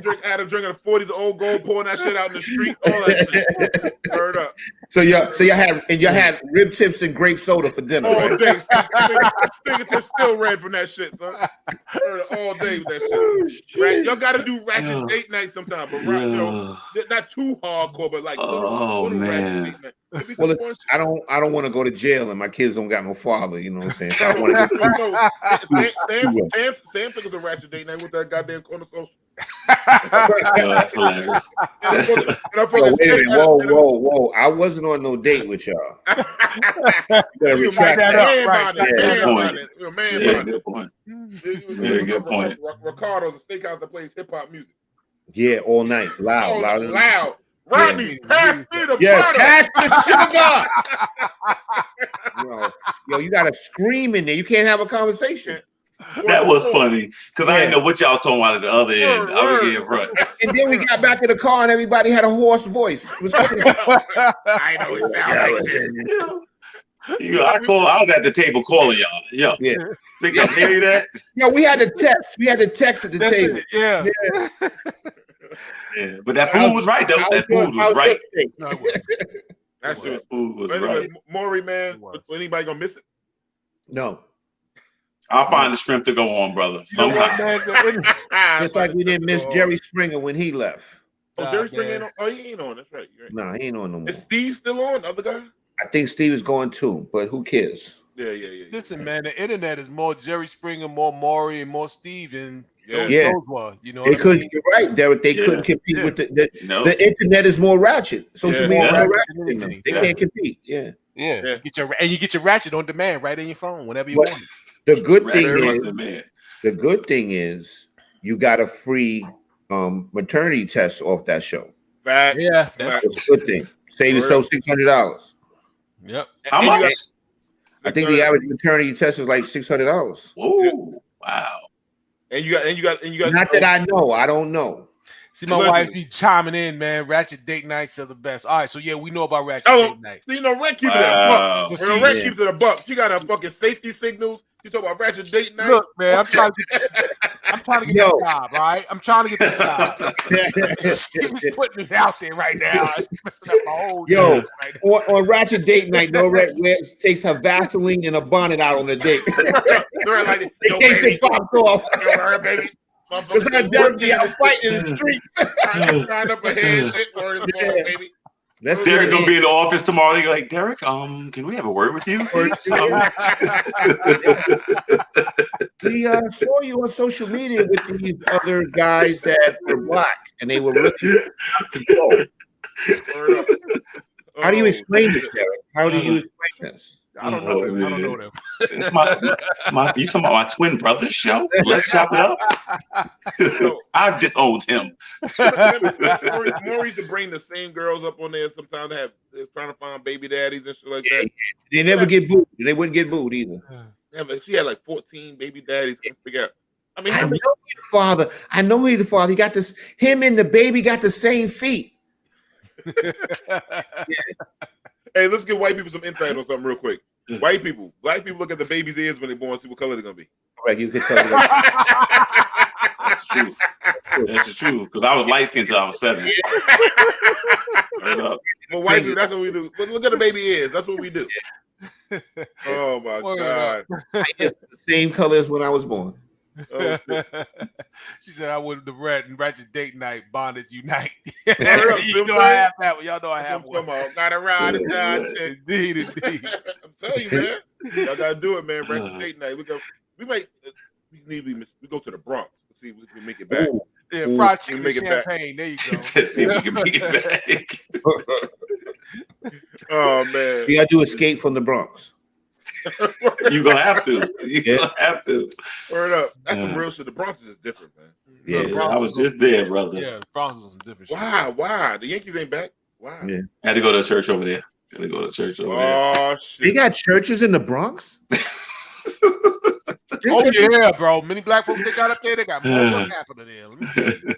drink of the 40s, old gold, pouring that shit out in the street, all that shit. Heard up. So you had rib tips and grape soda for dinner. All day. Fingertips still red from that shit, son. Heard all day with that shit. Right? Y'all got to do Ratchet Date Night sometime, but not too hardcore, but like little Ratchet Date Night. Well, I don't want to go to jail, and my kids don't got no father. You know what I'm saying? So I want to Sam took us a Ratchet Date Night with that goddamn corner social. That's hilarious. Whoa! I wasn't on no date with y'all. You gotta retract that. Good point. Very good point. Ricardo's a steakhouse that plays hip hop music. Yeah, all night, loud. Rodney, pass me the butter. Pass the sugar. Yo, you gotta scream in there. You can't have a conversation. That was funny because I didn't know what y'all was talking about at the other end. I was getting front. And then we got back in the car and everybody had a hoarse voice. It was crazy. I know it sounds like this. I was at the table calling y'all. Yo, think y'all hear that? Yeah, we had to text. We had to text at the table. Yeah. Yeah, but that food was right. That food was right. That food was right. Maury, man, anybody gonna miss it? No. I'll find the strength to go on, brother. Somehow. Just like we didn't miss Jerry Springer when he left. Oh, Jerry Springer ain't on. Oh, he ain't on. That's right. No, he ain't on no more. Is Steve still on? The other guy? I think Steve is going too, but who cares? Yeah. Listen, man, the internet is more Jerry Springer, more Maury, and more Steve than those were. You know, you're right, Derek. They couldn't compete with the internet is more ratchet. Social media more ratchet than them. They can't compete. Yeah. You get your ratchet on demand right in your phone whenever you want it. The good thing is you got a free maternity test off that show. That's a good thing. Save yourself $600. Yep. How much? I think the average maternity test is like $600. Oh, wow. And you got. Not that I know. I don't know. See, my wife be chiming in, man. Ratchet date nights are the best. All right, so we know about Ratchet date nights. See, Red keep it a buck. When Red keeps it a buck, she got her fucking safety signals. You talk about Ratchet date night. Look, man, I'm trying to get that job, all right? I'm trying to get that job. She's putting me out there right now. Messing up my whole job right now. On Ratchet date night, Red takes her Vaseline and a bonnet out on the date. In case it pops off. Baby. Because her dad be out fighting in the street. Trying up a head, shit, word is born, baby. Derek gonna be in the office tomorrow. You're like, Derek, can we have a word with you? We saw you on social media with these other guys that were black, and they were really out of control. How do you explain this, Derek? How do you explain this? I don't know them. I don't know them. It's you talking about my twin brother's show? Let's chop it up. I've disowned him. More used to bring the same girls up on there sometimes they're trying to find baby daddies and shit like that. They never get booed. They wouldn't get booed either. Yeah, but she had like 14 baby daddies. Couldn't figure out. I mean, I know he's the father. I know he's the father. He got this. Him and the baby got the same feet. Hey, let's give white people some insight on something real quick. White people, black people look at the baby's ears when they're born, see what color they're gonna be. Correct. You can tell. That's the truth. That's the truth. Because I was light skinned until I was 7. But white people, that's what we do. But look at the baby ears. That's what we do. Oh my God! It's the same color as when I was born. Oh, she said, "I would the red and ratchet date night bonnets unite." You know I have that one. Y'all know I have one. Gotta ride it down. Indeed. I'm telling you, man. Y'all gotta do it, man. Ratchet date night. We go to the Bronx to see if we can make it back. Yeah, fried chicken and champagne. There you go. See if we can make it back. Oh man, you gotta do Escape from the Bronx. You're gonna have to. You're gonna have to. Word up. That's some real shit. The Bronx is just different, man. Yeah, I was just there, brother. Yeah, the Bronx is some different shit. Why? The Yankees ain't back. Why? Yeah. I had to go to church over there. There. Oh shit. They got churches in the Bronx? Oh yeah, bro. Many black folks they got up there, they got more capital there. Let me tell you.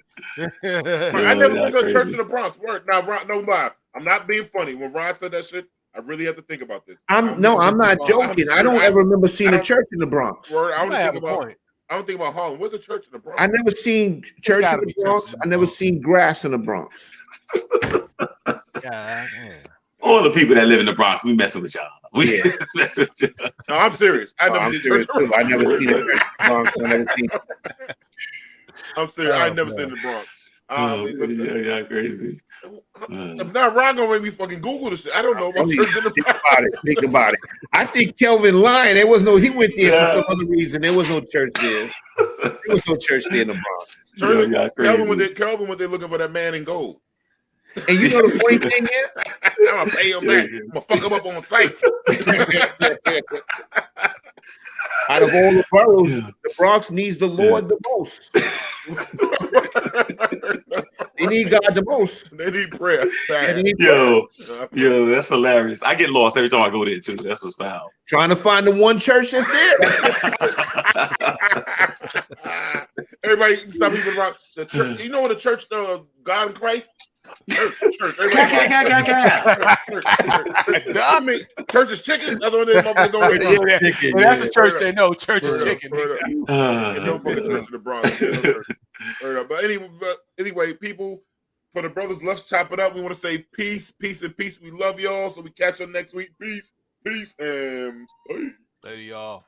I never went to a church in the Bronx. Word. Now, Ron, no lie. I'm not being funny. When Ron said that shit, I really have to think about this. I'm not joking. I don't ever remember seeing a church in the Bronx. Word, I don't think about Harlem. Where's the church in the Bronx? I never seen church in the Bronx. I never seen grass in the Bronx. All the people that live in the Bronx, we messing with y'all. Messing with y'all. No, I'm serious. I never seen church. I never seen a church in the Bronx. I'm serious. I never seen the Bronx. Yeah, crazy. Now Ron gonna make me fucking Google this shit. I don't know about church in the Bronx. Think about it. I think Kelvin lying. He went there for some other reason. There was no church there. There was no church there in the Bronx. Kelvin went there looking for that man in gold. And you know the funny thing is, I'm gonna pay him back. I'm gonna fuck him up on site. Out of all the boroughs, the Bronx needs the Lord the most. They need God the most. They need prayer. Yo, that's hilarious. I get lost every time I go there too. That's what's foul. Trying to find the one church that's there. Everybody stop even about the church. You know what the church, God in Christ? Church. I mean, church is chicken. That's what they're going to. That's the church they know. Church is chicken. No fucking church in the Bronx. But anyway, people, for the brothers, let's chop it up. We want to say peace. We love y'all. So we catch you next week. Peace, and bye. Later, y'all.